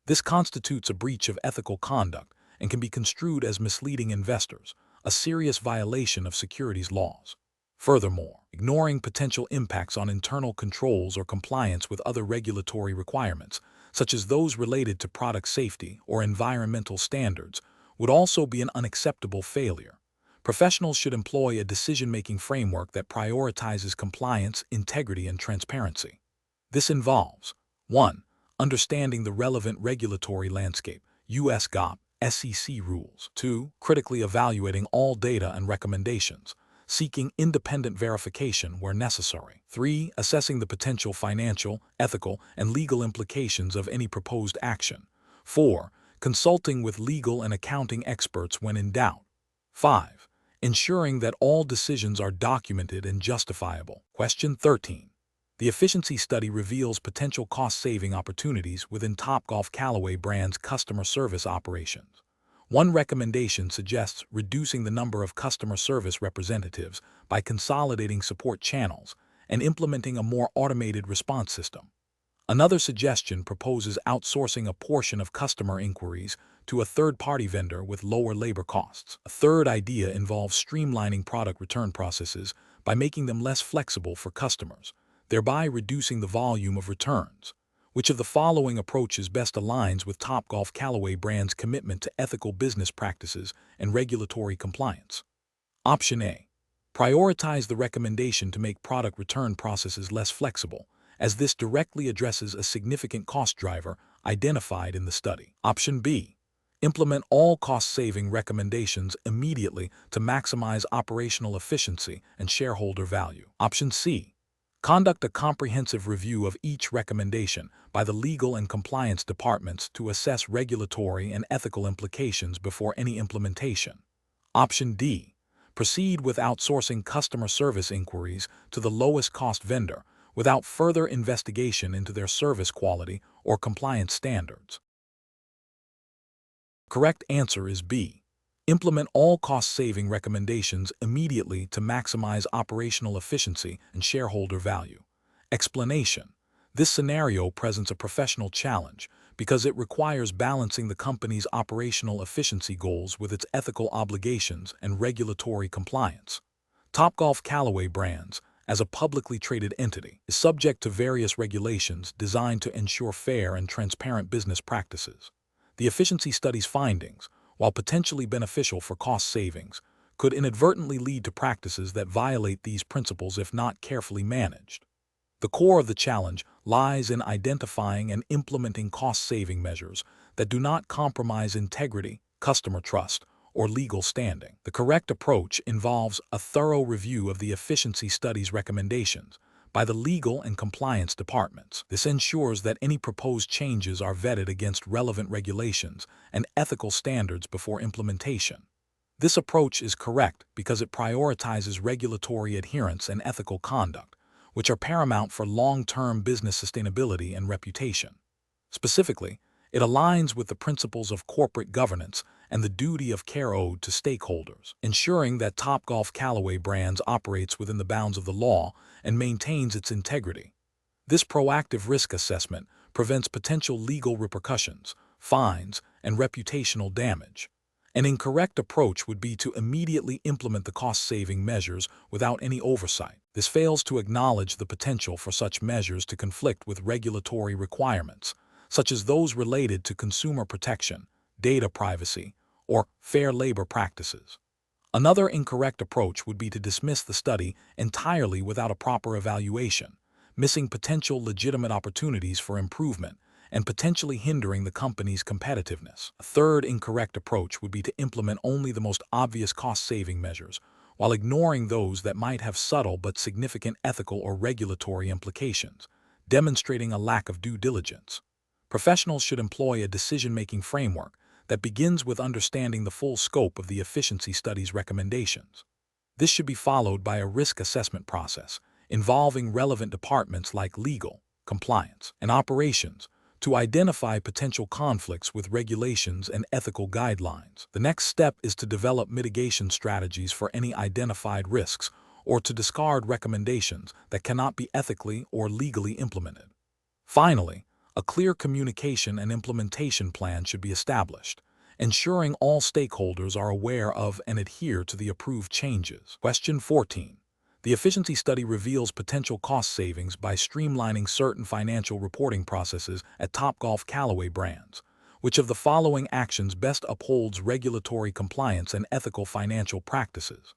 This constitutes a breach of ethical conduct and can be construed as misleading investors, a serious violation of securities laws. Furthermore, ignoring potential impacts on internal controls or compliance with other regulatory requirements, such as those related to product safety or environmental standards, would also be an unacceptable failure. Professionals should employ a decision-making framework that prioritizes compliance, integrity, and transparency. This involves 1. Understanding the relevant regulatory landscape, U.S. GAAP, SEC rules. 2. Critically evaluating all data and recommendations, seeking independent verification where necessary. 3. Assessing the potential financial, ethical, and legal implications of any proposed action. 4. Consulting with legal and accounting experts when in doubt. 5. ensuring that all decisions are documented and justifiable. Question 13. The efficiency study reveals potential cost-saving opportunities within Topgolf Callaway brand's customer service operations. One recommendation suggests reducing the number of customer service representatives by consolidating support channels and implementing a more automated response system. Another suggestion proposes outsourcing a portion of customer inquiries to a third-party vendor with lower labor costs. A third idea involves streamlining product return processes by making them less flexible for customers, thereby reducing the volume of returns. Which of the following approaches best aligns with Topgolf Callaway brand's commitment to ethical business practices and regulatory compliance? Option A. Prioritize the recommendation to make product return processes less flexible, as this directly addresses a significant cost driver identified in the study. Option B. Implement all cost-saving recommendations immediately to maximize operational efficiency and shareholder value. Option C. Conduct a comprehensive review of each recommendation by the legal and compliance departments to assess regulatory and ethical implications before any implementation. Option D. Proceed with outsourcing customer service inquiries to the lowest cost vendor without further investigation into their service quality or compliance standards. Correct answer is B. Implement all cost-saving recommendations immediately to maximize operational efficiency and shareholder value. Explanation: this scenario presents a professional challenge because it requires balancing the company's operational efficiency goals with its ethical obligations and regulatory compliance. Topgolf Callaway Brands, as a publicly traded entity, is subject to various regulations designed to ensure fair and transparent business practices. The efficiency study's findings, while potentially beneficial for cost savings, could inadvertently lead to practices that violate these principles if not carefully managed. The core of the challenge lies in identifying and implementing cost-saving measures that do not compromise integrity, customer trust, or legal standing. The correct approach involves a thorough review of the efficiency study's recommendations by the legal and compliance departments. This ensures that any proposed changes are vetted against relevant regulations and ethical standards before implementation. This approach is correct because it prioritizes regulatory adherence and ethical conduct, which are paramount for long-term business sustainability and reputation. Specifically, it aligns with the principles of corporate governance and the duty of care owed to stakeholders, ensuring that Topgolf Callaway Brands operates within the bounds of the law and maintains its integrity. This proactive risk assessment prevents potential legal repercussions, fines, and reputational damage. An incorrect approach would be to immediately implement the cost-saving measures without any oversight. This fails to acknowledge the potential for such measures to conflict with regulatory requirements, such as those related to consumer protection, data privacy, or fair labor practices. Another incorrect approach would be to dismiss the study entirely without a proper evaluation, missing potential legitimate opportunities for improvement and potentially hindering the company's competitiveness. A third incorrect approach would be to implement only the most obvious cost-saving measures, while ignoring those that might have subtle but significant ethical or regulatory implications, demonstrating a lack of due diligence. Professionals should employ a decision-making framework that begins with understanding the full scope of the efficiency study's recommendations. This should be followed by a risk assessment process involving relevant departments like legal, compliance, and operations to identify potential conflicts with regulations and ethical guidelines. The next step is to develop mitigation strategies for any identified risks or to discard recommendations that cannot be ethically or legally implemented. Finally, a clear communication and implementation plan should be established, ensuring all stakeholders are aware of and adhere to the approved changes. Question 14. The efficiency study reveals potential cost savings by streamlining certain financial reporting processes at Topgolf Callaway Brands. Which of the following actions best upholds regulatory compliance and ethical financial practices?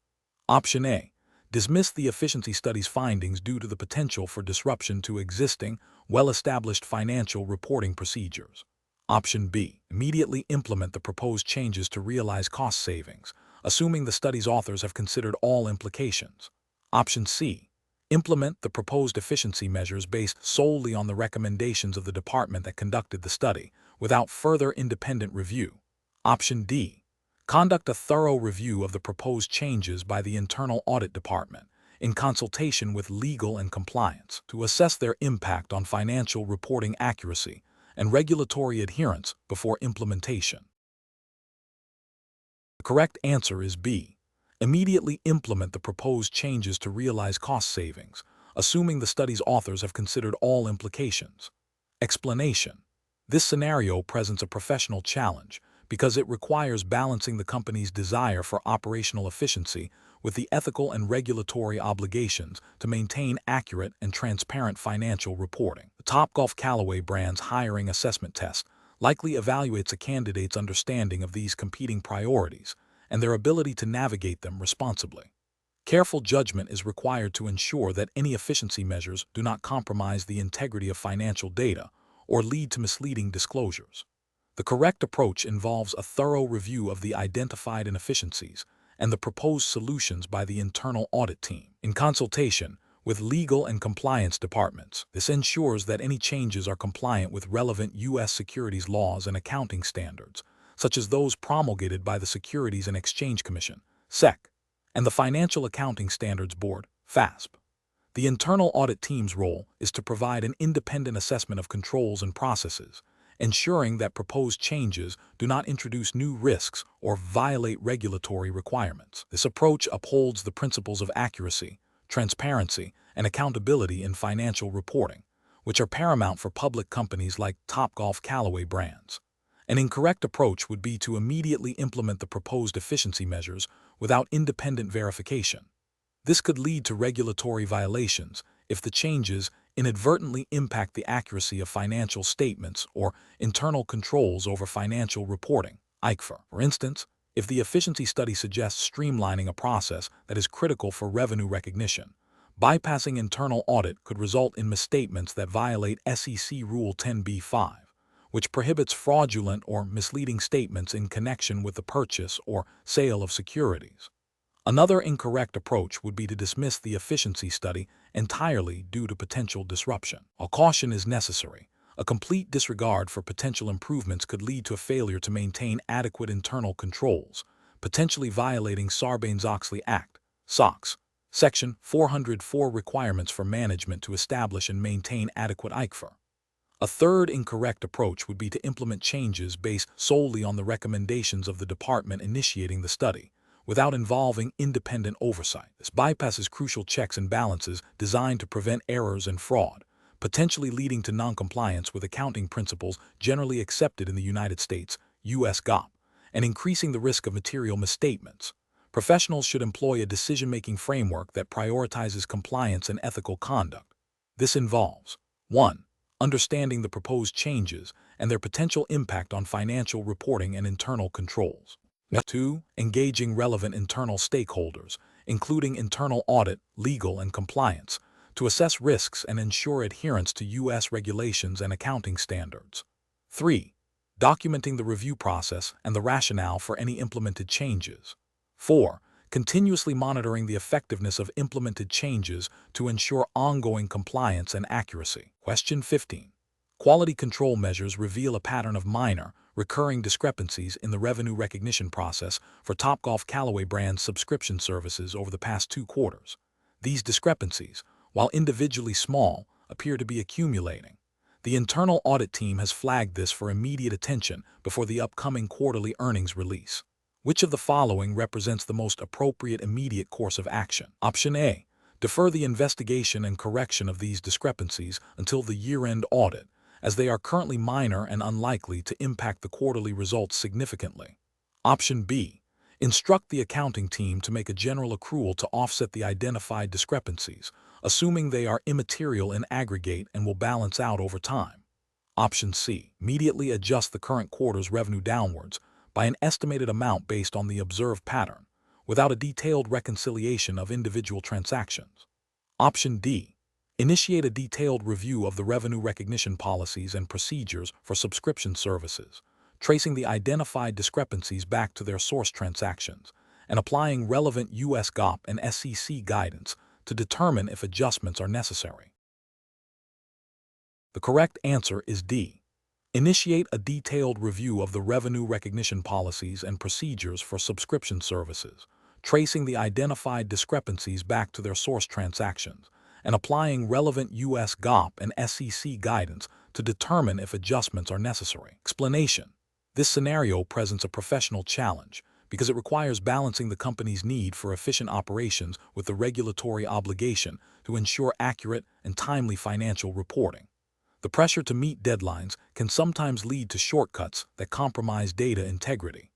Option A. Dismiss the efficiency study's findings due to the potential for disruption to existing, well-established financial reporting procedures. Option B. Immediately implement the proposed changes to realize cost savings, assuming the study's authors have considered all implications. Option C. Implement the proposed efficiency measures based solely on the recommendations of the department that conducted the study, without further independent review. Option D. Conduct a thorough review of the proposed changes by the Internal Audit Department in consultation with legal and compliance to assess their impact on financial reporting accuracy and regulatory adherence before implementation. The correct answer is B. Immediately implement the proposed changes to realize cost savings, assuming the study's authors have considered all implications. Explanation. This scenario presents a professional challenge because it requires balancing the company's desire for operational efficiency with the ethical and regulatory obligations to maintain accurate and transparent financial reporting. The Topgolf Callaway brand's hiring assessment test likely evaluates a candidate's understanding of these competing priorities and their ability to navigate them responsibly. Careful judgment is required to ensure that any efficiency measures do not compromise the integrity of financial data or lead to misleading disclosures. The correct approach involves a thorough review of the identified inefficiencies and the proposed solutions by the internal audit team, in consultation with legal and compliance departments. This ensures that any changes are compliant with relevant U.S. securities laws and accounting standards, such as those promulgated by the Securities and Exchange Commission, SEC, and the Financial Accounting Standards Board, FASB. The internal audit team's role is to provide an independent assessment of controls and processes, ensuring that proposed changes do not introduce new risks or violate regulatory requirements. This approach upholds the principles of accuracy, transparency, and accountability in financial reporting, which are paramount for public companies like Topgolf Callaway brands. An incorrect approach would be to immediately implement the proposed efficiency measures without independent verification. This could lead to regulatory violations if the changes inadvertently impact the accuracy of financial statements or internal controls over financial reporting, ICFR. For instance, if the efficiency study suggests streamlining a process that is critical for revenue recognition, bypassing internal audit could result in misstatements that violate SEC Rule 10b-5. Which prohibits fraudulent or misleading statements in connection with the purchase or sale of securities. Another incorrect approach would be to dismiss the efficiency study entirely due to potential disruption. While caution is necessary, a complete disregard for potential improvements could lead to a failure to maintain adequate internal controls, potentially violating Sarbanes-Oxley Act, SOX, Section 404 requirements for management to establish and maintain adequate ICFR. A third incorrect approach would be to implement changes based solely on the recommendations of the department initiating the study, without involving independent oversight. This bypasses crucial checks and balances designed to prevent errors and fraud, potentially leading to noncompliance with accounting principles generally accepted in the United States, U.S. GAAP, and increasing the risk of material misstatements. Professionals should employ a decision-making framework that prioritizes compliance and ethical conduct. This involves 1. Understanding the proposed changes and their potential impact on financial reporting and internal controls. 2. Engaging relevant internal stakeholders, including internal audit, legal, and compliance, to assess risks and ensure adherence to U.S. regulations and accounting standards. 3. Documenting the review process and the rationale for any implemented changes. 4. Continuously monitoring the effectiveness of implemented changes to ensure ongoing compliance and accuracy. Question 15. Quality control measures reveal a pattern of minor, recurring discrepancies in the revenue recognition process for Topgolf Callaway brand subscription services over the past 2 quarters. These discrepancies, while individually small, appear to be accumulating. The internal audit team has flagged this for immediate attention before the upcoming quarterly earnings release. Which of the following represents the most appropriate immediate course of action? Option A. Defer the investigation and correction of these discrepancies until the year-end audit, as they are currently minor and unlikely to impact the quarterly results significantly. Option B. Instruct the accounting team to make a general accrual to offset the identified discrepancies, assuming they are immaterial in aggregate and will balance out over time. Option C. Immediately adjust the current quarter's revenue downwards by an estimated amount based on the observed pattern, without a detailed reconciliation of individual transactions. Option D. Initiate a detailed review of the revenue recognition policies and procedures for subscription services, tracing the identified discrepancies back to their source transactions, and applying relevant U.S. GAAP and SEC guidance to determine if adjustments are necessary. The correct answer is D. Initiate a detailed review of the revenue recognition policies and procedures for subscription services, tracing the identified discrepancies back to their source transactions, and applying relevant U.S. GAAP and SEC guidance to determine if adjustments are necessary. Explanation: this scenario presents a professional challenge because it requires balancing the company's need for efficient operations with the regulatory obligation to ensure accurate and timely financial reporting. The pressure to meet deadlines can sometimes lead to shortcuts that compromise data integrity.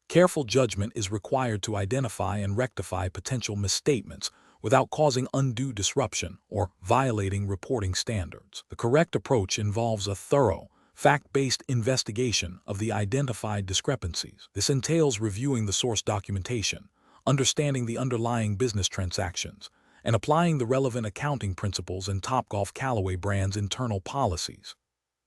Careful judgment is required to identify and rectify potential misstatements without causing undue disruption or violating reporting standards. The correct approach involves a thorough, fact-based investigation of the identified discrepancies. This entails reviewing the source documentation, understanding the underlying business transactions, and applying the relevant accounting principles in Topgolf Callaway brand's internal policies.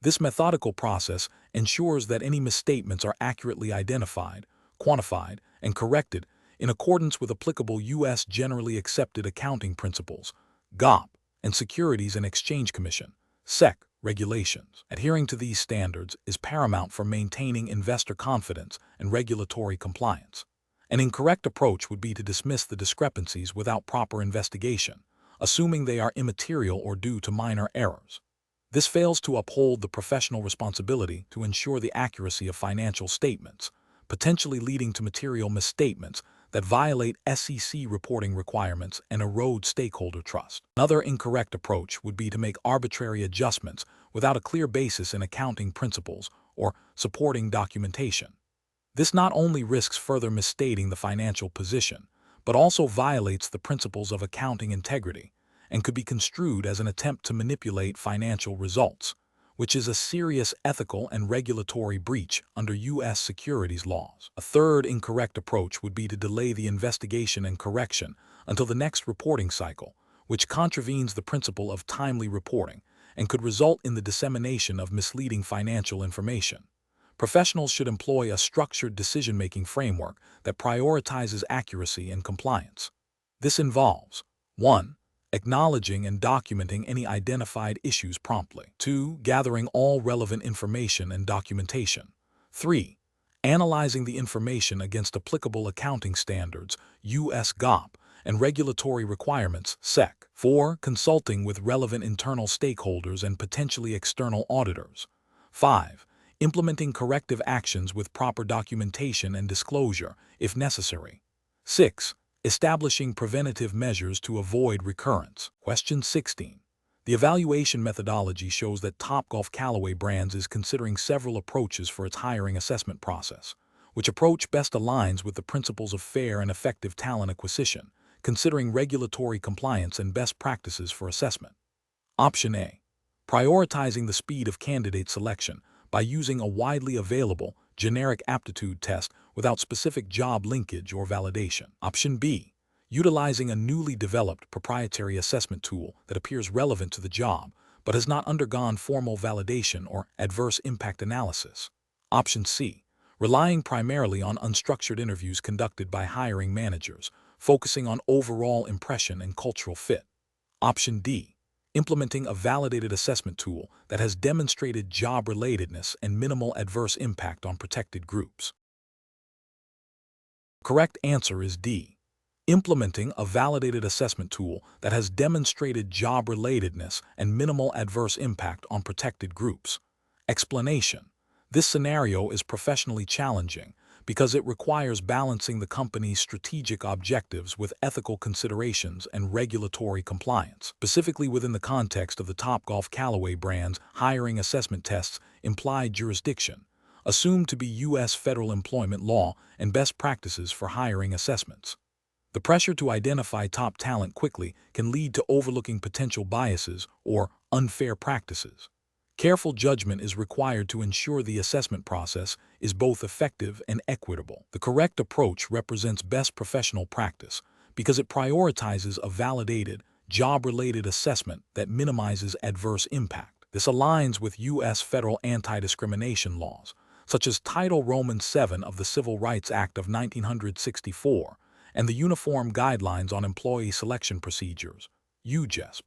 This methodical process ensures that any misstatements are accurately identified, quantified, and corrected in accordance with applicable U.S. generally accepted accounting principles, GAAP, and Securities and Exchange Commission, SEC, regulations. Adhering to these standards is paramount for maintaining investor confidence and regulatory compliance. An incorrect approach would be to dismiss the discrepancies without proper investigation, assuming they are immaterial or due to minor errors. This fails to uphold the professional responsibility to ensure the accuracy of financial statements, potentially leading to material misstatements that violate SEC reporting requirements and erode stakeholder trust. Another incorrect approach would be to make arbitrary adjustments without a clear basis in accounting principles or supporting documentation. This not only risks further misstating the financial position, but also violates the principles of accounting integrity and could be construed as an attempt to manipulate financial results, which is a serious ethical and regulatory breach under U.S. securities laws. A third incorrect approach would be to delay the investigation and correction until the next reporting cycle, which contravenes the principle of timely reporting and could result in the dissemination of misleading financial information. Professionals should employ a structured decision-making framework that prioritizes accuracy and compliance. This involves 1. Acknowledging and documenting any identified issues promptly. 2. Gathering all relevant information and documentation. 3. Analyzing the information against applicable accounting standards, U.S. GAAP, and regulatory requirements, SEC. 4. Consulting with relevant internal stakeholders and potentially external auditors. 5. Implementing corrective actions with proper documentation and disclosure, if necessary. 6. Establishing preventative measures to avoid recurrence. Question 16. The evaluation methodology shows that Topgolf Callaway Brands is considering several approaches for its hiring assessment process. Which approach best aligns with the principles of fair and effective talent acquisition, considering regulatory compliance and best practices for assessment? Option A. Prioritizing the speed of candidate selection by using a widely available, generic aptitude test without specific job linkage or validation. Option B. Utilizing a newly developed proprietary assessment tool that appears relevant to the job but has not undergone formal validation or adverse impact analysis. Option C. Relying primarily on unstructured interviews conducted by hiring managers, focusing on overall impression and cultural fit. Option D. Implementing a validated assessment tool that has demonstrated job relatedness and minimal adverse impact on protected groups. Correct answer is D. Implementing a validated assessment tool that has demonstrated job relatedness and minimal adverse impact on protected groups. Explanation: this scenario is professionally challenging because it requires balancing the company's strategic objectives with ethical considerations and regulatory compliance. Specifically within the context of the Topgolf Callaway brand's hiring assessment tests implied jurisdiction, assumed to be U.S. federal employment law and best practices for hiring assessments. The pressure to identify top talent quickly can lead to overlooking potential biases or unfair practices. Careful judgment is required to ensure the assessment process is both effective and equitable. The correct approach represents best professional practice because it prioritizes a validated, job-related assessment that minimizes adverse impact. This aligns with U.S. federal anti-discrimination laws, such as Title Roman VII of the Civil Rights Act of 1964 and the Uniform Guidelines on Employee Selection Procedures, UGESP.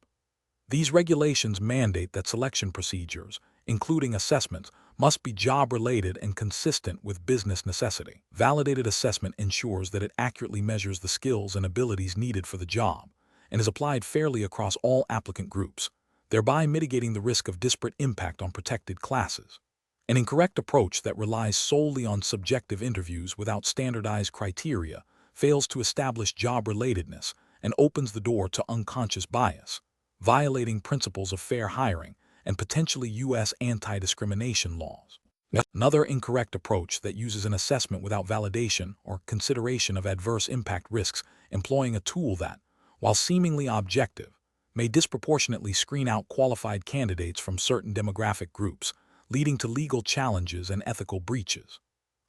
These regulations mandate that selection procedures, including assessments, must be job-related and consistent with business necessity. Validated assessment ensures that it accurately measures the skills and abilities needed for the job and is applied fairly across all applicant groups, thereby mitigating the risk of disparate impact on protected classes. An incorrect approach that relies solely on subjective interviews without standardized criteria fails to establish job-relatedness and opens the door to unconscious bias, violating principles of fair hiring and potentially U.S. anti-discrimination laws. Another incorrect approach that uses an assessment without validation or consideration of adverse impact risks, employing a tool that, while seemingly objective, may disproportionately screen out qualified candidates from certain demographic groups, leading to legal challenges and ethical breaches.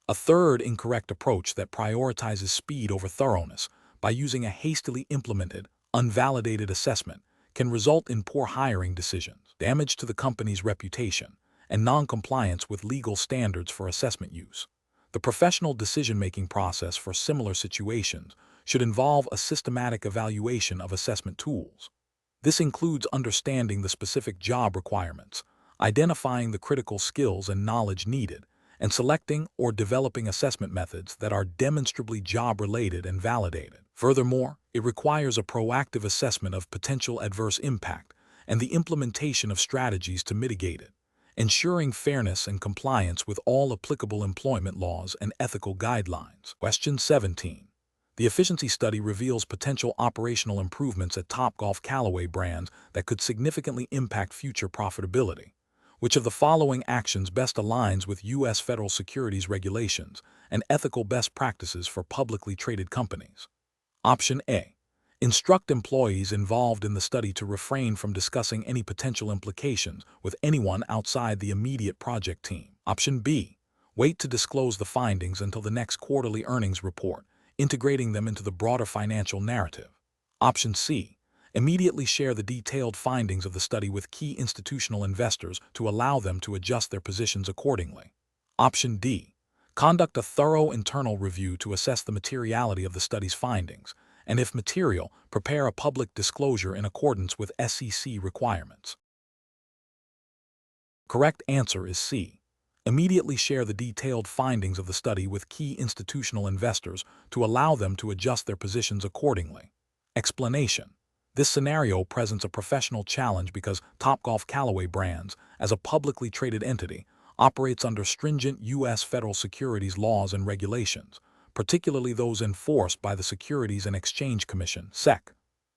A third incorrect approach that prioritizes speed over thoroughness by using a hastily implemented, unvalidated assessment can result in poor hiring decisions, damage to the company's reputation, and non-compliance with legal standards for assessment use. The professional decision-making process for similar situations should involve a systematic evaluation of assessment tools. This includes understanding the specific job requirements, identifying the critical skills and knowledge needed, and selecting or developing assessment methods that are demonstrably job-related and validated. Furthermore, it requires a proactive assessment of potential adverse impact and the implementation of strategies to mitigate it, ensuring fairness and compliance with all applicable employment laws and ethical guidelines. Question 17. The efficiency study reveals potential operational improvements at Topgolf Callaway brands that could significantly impact future profitability. Which of the following actions best aligns with U.S. federal securities regulations and ethical best practices for publicly traded companies? Option A. Instruct employees involved in the study to refrain from discussing any potential implications with anyone outside the immediate project team. Option B. Wait to disclose the findings until the next quarterly earnings report, integrating them into the broader financial narrative. Option C. Immediately share the detailed findings of the study with key institutional investors to allow them to adjust their positions accordingly. Option D. Conduct a thorough internal review to assess the materiality of the study's findings, and if material, prepare a public disclosure in accordance with SEC requirements. Correct answer is C. Immediately share the detailed findings of the study with key institutional investors to allow them to adjust their positions accordingly. Explanation. This scenario presents a professional challenge because Topgolf Callaway Brands, as a publicly traded entity, operates under stringent U.S. federal securities laws and regulations, particularly those enforced by the Securities and Exchange Commission (SEC).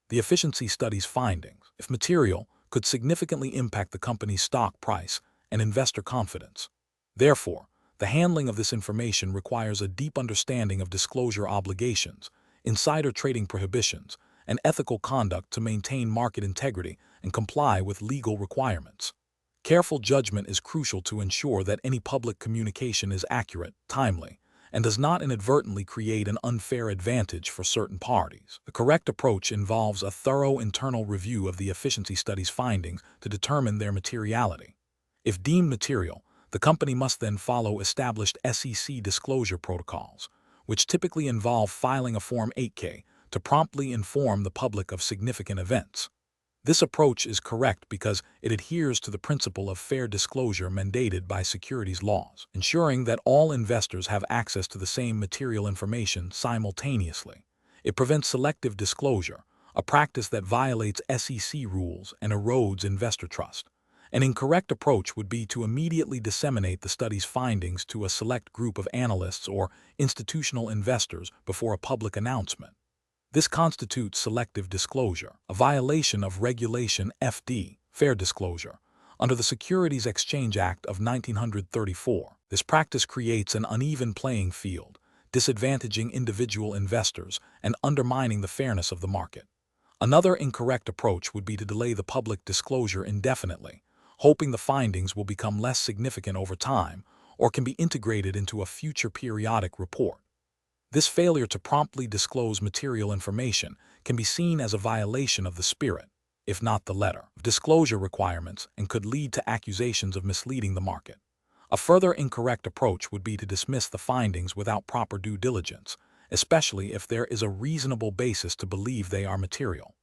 The efficiency study's findings, if material, could significantly impact the company's stock price and investor confidence. Therefore, the handling of this information requires a deep understanding of disclosure obligations, insider trading prohibitions, and ethical conduct to maintain market integrity and comply with legal requirements. Careful judgment is crucial to ensure that any public communication is accurate, timely, and does not inadvertently create an unfair advantage for certain parties. The correct approach involves a thorough internal review of the efficiency study's findings to determine their materiality. If deemed material, the company must then follow established SEC disclosure protocols, which typically involve filing a Form 8-K to promptly inform the public of significant events. This approach is correct because it adheres to the principle of fair disclosure mandated by securities laws, ensuring that all investors have access to the same material information simultaneously. It prevents selective disclosure, a practice that violates SEC rules and erodes investor trust. An incorrect approach would be to immediately disseminate the study's findings to a select group of analysts or institutional investors before a public announcement. This constitutes selective disclosure, a violation of Regulation FD, fair disclosure, under the Securities Exchange Act of 1934. This practice creates an uneven playing field, disadvantaging individual investors and undermining the fairness of the market. Another incorrect approach would be to delay the public disclosure indefinitely, hoping the findings will become less significant over time or can be integrated into a future periodic report. This failure to promptly disclose material information can be seen as a violation of the spirit, if not the letter, of disclosure requirements and could lead to accusations of misleading the market. A further incorrect approach would be to dismiss the findings without proper due diligence, especially if there is a reasonable basis to believe they are material.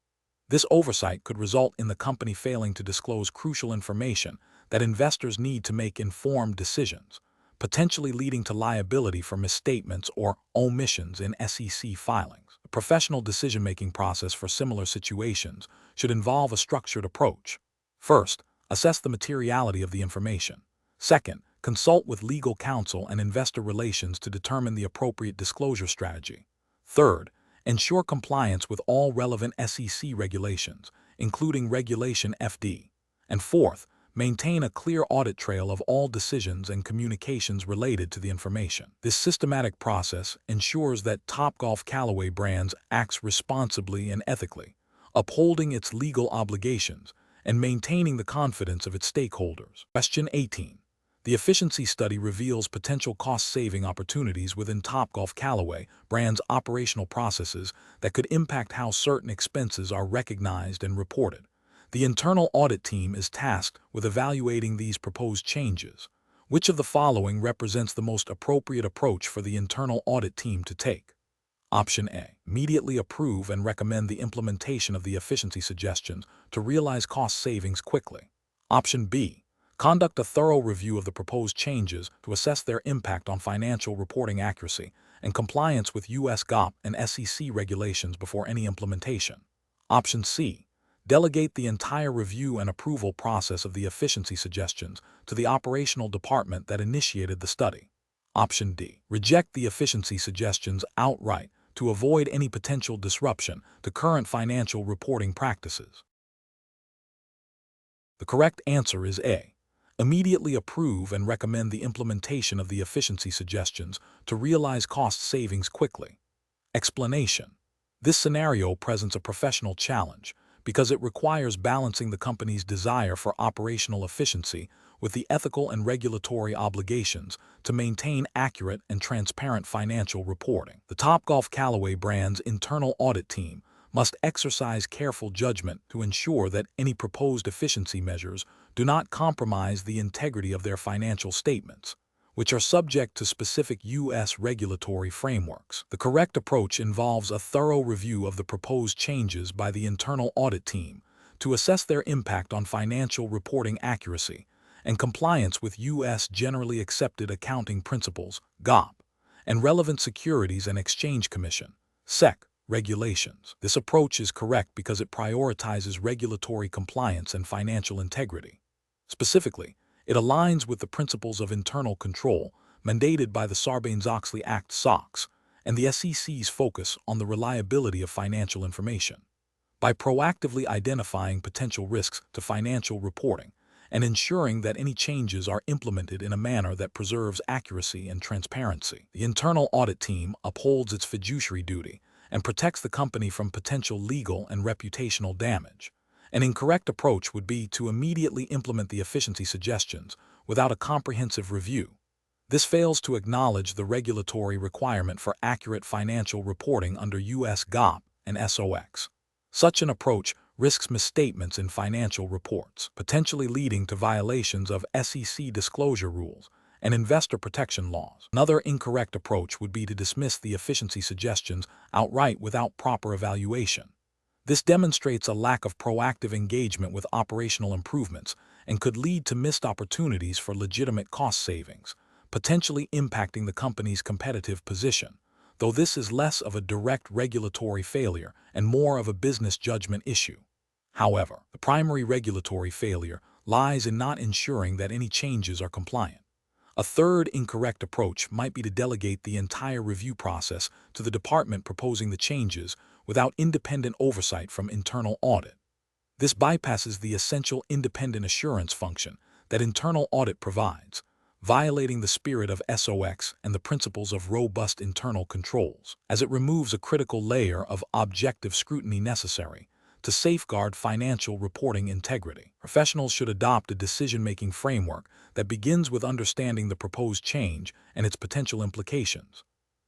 This oversight could result in the company failing to disclose crucial information that investors need to make informed decisions, potentially leading to liability for misstatements or omissions in SEC filings. A professional decision-making process for similar situations should involve a structured approach. First, assess the materiality of the information. Second, consult with legal counsel and investor relations to determine the appropriate disclosure strategy. Third, ensure compliance with all relevant SEC regulations, including Regulation FD. And fourth, maintain a clear audit trail of all decisions and communications related to the information. This systematic process ensures that Topgolf Callaway Brands acts responsibly and ethically, upholding its legal obligations and maintaining the confidence of its stakeholders. Question 18. The efficiency study reveals potential cost-saving opportunities within Topgolf Callaway Brands' operational processes that could impact how certain expenses are recognized and reported. The internal audit team is tasked with evaluating these proposed changes. Which of the following represents the most appropriate approach for the internal audit team to take? Option A. Immediately approve and recommend the implementation of the efficiency suggestions to realize cost savings quickly. Option B. Conduct a thorough review of the proposed changes to assess their impact on financial reporting accuracy and compliance with U.S. GAAP and SEC regulations before any implementation. Option C. Delegate the entire review and approval process of the efficiency suggestions to the operational department that initiated the study. Option D. Reject the efficiency suggestions outright to avoid any potential disruption to current financial reporting practices. The correct answer is A. Immediately approve and recommend the implementation of the efficiency suggestions to realize cost savings quickly. Explanation. This scenario presents a professional challenge because it requires balancing the company's desire for operational efficiency with the ethical and regulatory obligations to maintain accurate and transparent financial reporting. The Topgolf Callaway Brands' internal audit team must exercise careful judgment to ensure that any proposed efficiency measures do not compromise the integrity of their financial statements, which are subject to specific U.S. regulatory frameworks. The correct approach involves a thorough review of the proposed changes by the internal audit team to assess their impact on financial reporting accuracy and compliance with U.S. Generally Accepted Accounting Principles, GAAP, and relevant Securities and Exchange Commission, SEC, regulations. This approach is correct because it prioritizes regulatory compliance and financial integrity. Specifically, it aligns with the principles of internal control mandated by the Sarbanes-Oxley Act (SOX) and the SEC's focus on the reliability of financial information. By proactively identifying potential risks to financial reporting and ensuring that any changes are implemented in a manner that preserves accuracy and transparency, the internal audit team upholds its fiduciary duty and protects the company from potential legal and reputational damage. An incorrect approach would be to immediately implement the efficiency suggestions without a comprehensive review. This fails to acknowledge the regulatory requirement for accurate financial reporting under U.S. GAAP and SOX. Such an approach risks misstatements in financial reports, potentially leading to violations of SEC disclosure rules and investor protection laws. Another incorrect approach would be to dismiss the efficiency suggestions outright without proper evaluation. This demonstrates a lack of proactive engagement with operational improvements and could lead to missed opportunities for legitimate cost savings, potentially impacting the company's competitive position, though this is less of a direct regulatory failure and more of a business judgment issue. However, the primary regulatory failure lies in not ensuring that any changes are compliant. A third incorrect approach might be to delegate the entire review process to the department proposing the changes without independent oversight from internal audit. This bypasses the essential independent assurance function that internal audit provides, violating the spirit of SOX and the principles of robust internal controls, as it removes a critical layer of objective scrutiny necessary to safeguard financial reporting integrity. Professionals should adopt a decision-making framework that begins with understanding the proposed change and its potential implications.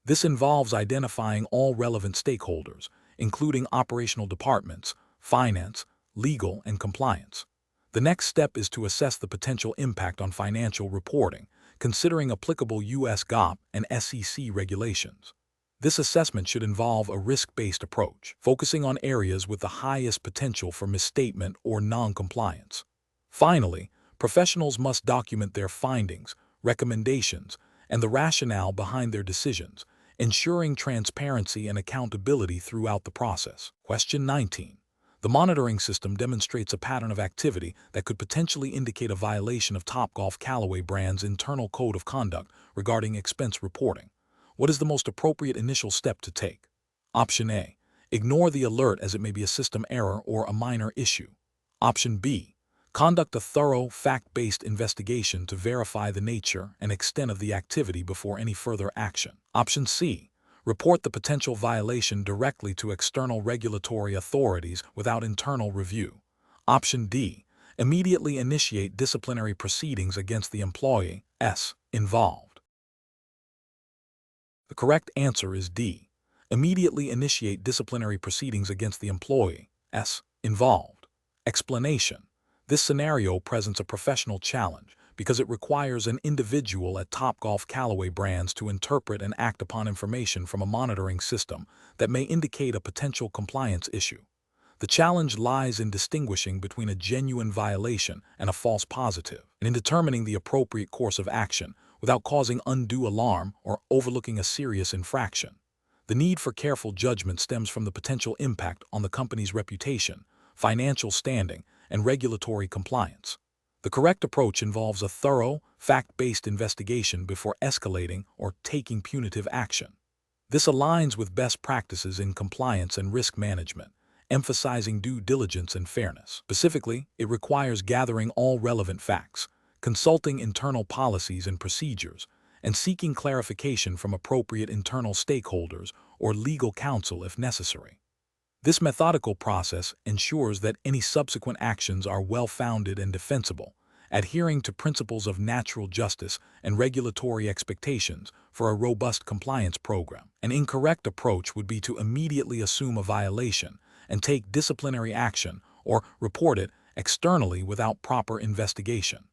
This involves identifying all relevant stakeholders, including operational departments, finance, legal, and compliance. The next step is to assess the potential impact on financial reporting, considering applicable U.S. GAAP and SEC regulations. This assessment should involve a risk-based approach, focusing on areas with the highest potential for misstatement or non-compliance. Finally, Professionals must document their findings, recommendations, and the rationale behind their decisions, ensuring transparency and accountability throughout the process. Question 19. The monitoring system demonstrates a pattern of activity that could potentially indicate a violation of Topgolf Callaway brand's internal code of conduct regarding expense reporting. What is the most appropriate initial step to take? Option A. Ignore the alert as it may be a system error or a minor issue. Option B. Conduct a thorough, fact-based investigation to verify the nature and extent of the activity before any further action. Option C. Report the potential violation directly to external regulatory authorities without internal review. Option D. Immediately initiate disciplinary proceedings against the employee involved. The correct answer is D. Immediately initiate disciplinary proceedings against the employee involved. Explanation. This scenario presents a professional challenge because it requires an individual at Topgolf Callaway brands to interpret and act upon information from a monitoring system that may indicate a potential compliance issue. The challenge lies in distinguishing between a genuine violation and a false positive, and in determining the appropriate course of action without causing undue alarm or overlooking a serious infraction. The need for careful judgment stems from the potential impact on the company's reputation, financial standing, and regulatory compliance. The correct approach involves a thorough, fact-based investigation before escalating or taking punitive action. This aligns with best practices in compliance and risk management, emphasizing due diligence and fairness. Specifically, it requires gathering all relevant facts, consulting internal policies and procedures, and seeking clarification from appropriate internal stakeholders or legal counsel if necessary. This methodical process ensures that any subsequent actions are well-founded and defensible, adhering to principles of natural justice and regulatory expectations for a robust compliance program. An incorrect approach would be to immediately assume a violation and take disciplinary action or report it externally without proper investigation.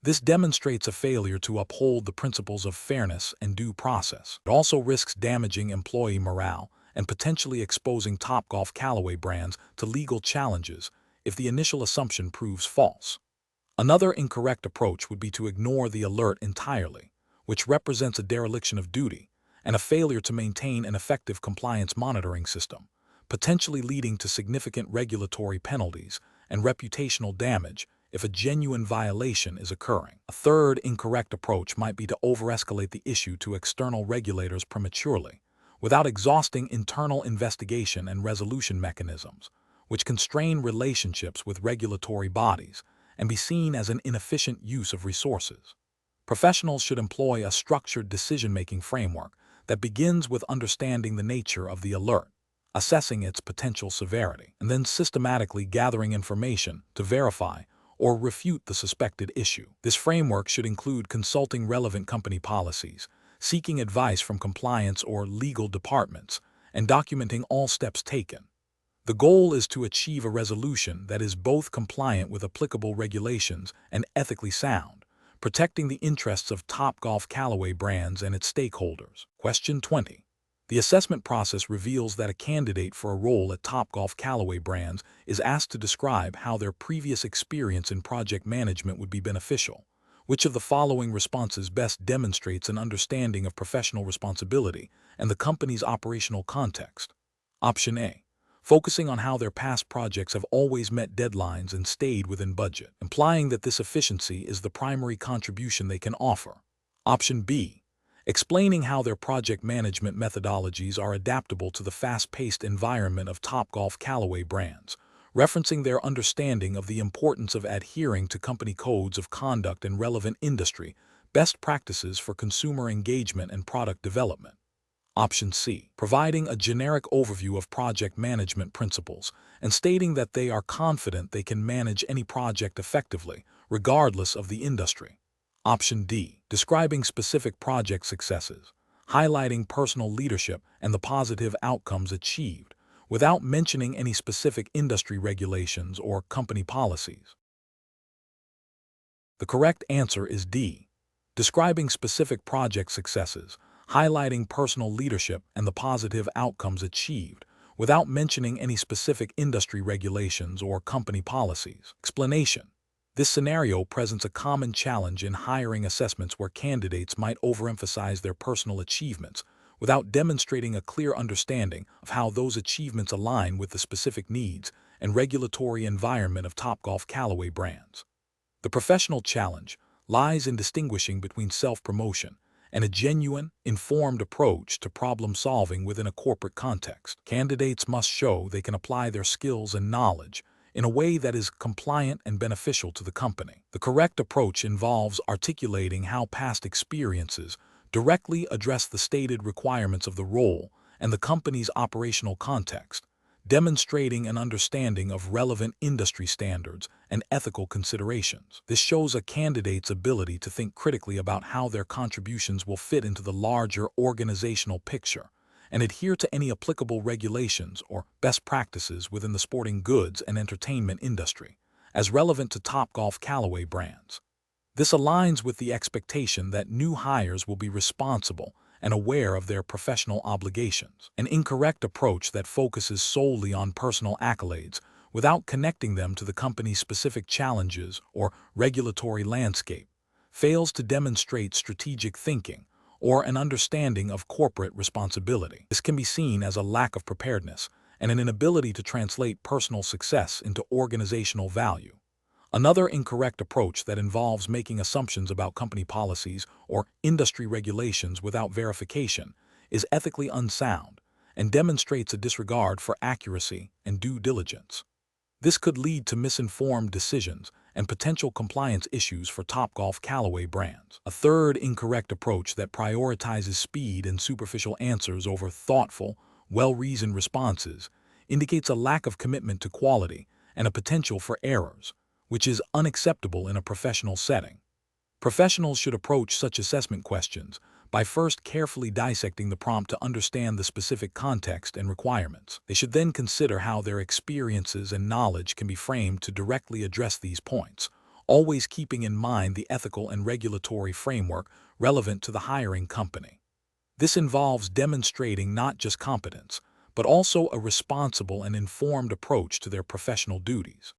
This demonstrates a failure to uphold the principles of fairness and due process. It also risks damaging employee morale and potentially exposing Topgolf Callaway brands to legal challenges if the initial assumption proves false. Another incorrect approach would be to ignore the alert entirely, which represents a dereliction of duty and a failure to maintain an effective compliance monitoring system, potentially leading to significant regulatory penalties and reputational damage if a genuine violation is occurring. A third incorrect approach might be to overescalate the issue to external regulators prematurely, without exhausting internal investigation and resolution mechanisms, which constrain relationships with regulatory bodies and be seen as an inefficient use of resources. Professionals should employ a structured decision-making framework that begins with understanding the nature of the alert, assessing its potential severity, and then systematically gathering information to verify or refute the suspected issue. This framework should include consulting relevant company policies, seeking advice from compliance or legal departments, and documenting all steps taken. The goal is to achieve a resolution that is both compliant with applicable regulations and ethically sound, protecting the interests of Topgolf Callaway brands and its stakeholders. Question 20. The assessment process reveals that a candidate for a role at Topgolf Callaway brands is asked to describe how their previous experience in project management would be beneficial. Which of the following responses best demonstrates an understanding of professional responsibility and the company's operational context? Option A. Focusing on how their past projects have always met deadlines and stayed within budget, implying that this efficiency is the primary contribution they can offer. Option B. Explaining how their project management methodologies are adaptable to the fast-paced environment of Topgolf Callaway brands, referencing their understanding of the importance of adhering to company codes of conduct and relevant industry best practices for consumer engagement and product development. Option C. Providing a generic overview of project management principles and stating that they are confident they can manage any project effectively, regardless of the industry. Option D. Describing specific project successes, highlighting personal leadership and the positive outcomes achieved, without mentioning any specific industry regulations or company policies. The correct answer is D. Describing specific project successes, highlighting personal leadership and the positive outcomes achieved, without mentioning any specific industry regulations or company policies. Explanation. This scenario presents a common challenge in hiring assessments where candidates might overemphasize their personal achievements without demonstrating a clear understanding of how those achievements align with the specific needs and regulatory environment of Topgolf Callaway brands. The professional challenge lies in distinguishing between self-promotion and a genuine, informed approach to problem-solving within a corporate context. Candidates must show they can apply their skills and knowledge in a way that is compliant and beneficial to the company. The correct approach involves articulating how past experiences directly address the stated requirements of the role and the company's operational context, demonstrating an understanding of relevant industry standards and ethical considerations. This shows a candidate's ability to think critically about how their contributions will fit into the larger organizational picture and adhere to any applicable regulations or best practices within the sporting goods and entertainment industry, as relevant to Topgolf Callaway brands. This aligns with the expectation that new hires will be responsible and aware of their professional obligations. An incorrect approach that focuses solely on personal accolades without connecting them to the company's specific challenges or regulatory landscape fails to demonstrate strategic thinking or an understanding of corporate responsibility. This can be seen as a lack of preparedness and an inability to translate personal success into organizational value. Another incorrect approach that involves making assumptions about company policies or industry regulations without verification is ethically unsound and demonstrates a disregard for accuracy and due diligence. This could lead to misinformed decisions and potential compliance issues for Topgolf Callaway brands. A third incorrect approach that prioritizes speed and superficial answers over thoughtful, well-reasoned responses indicates a lack of commitment to quality and a potential for errors, which is unacceptable in a professional setting. Professionals should approach such assessment questions by first carefully dissecting the prompt to understand the specific context and requirements. They should then consider how their experiences and knowledge can be framed to directly address these points, always keeping in mind the ethical and regulatory framework relevant to the hiring company. This involves demonstrating not just competence, but also a responsible and informed approach to their professional duties.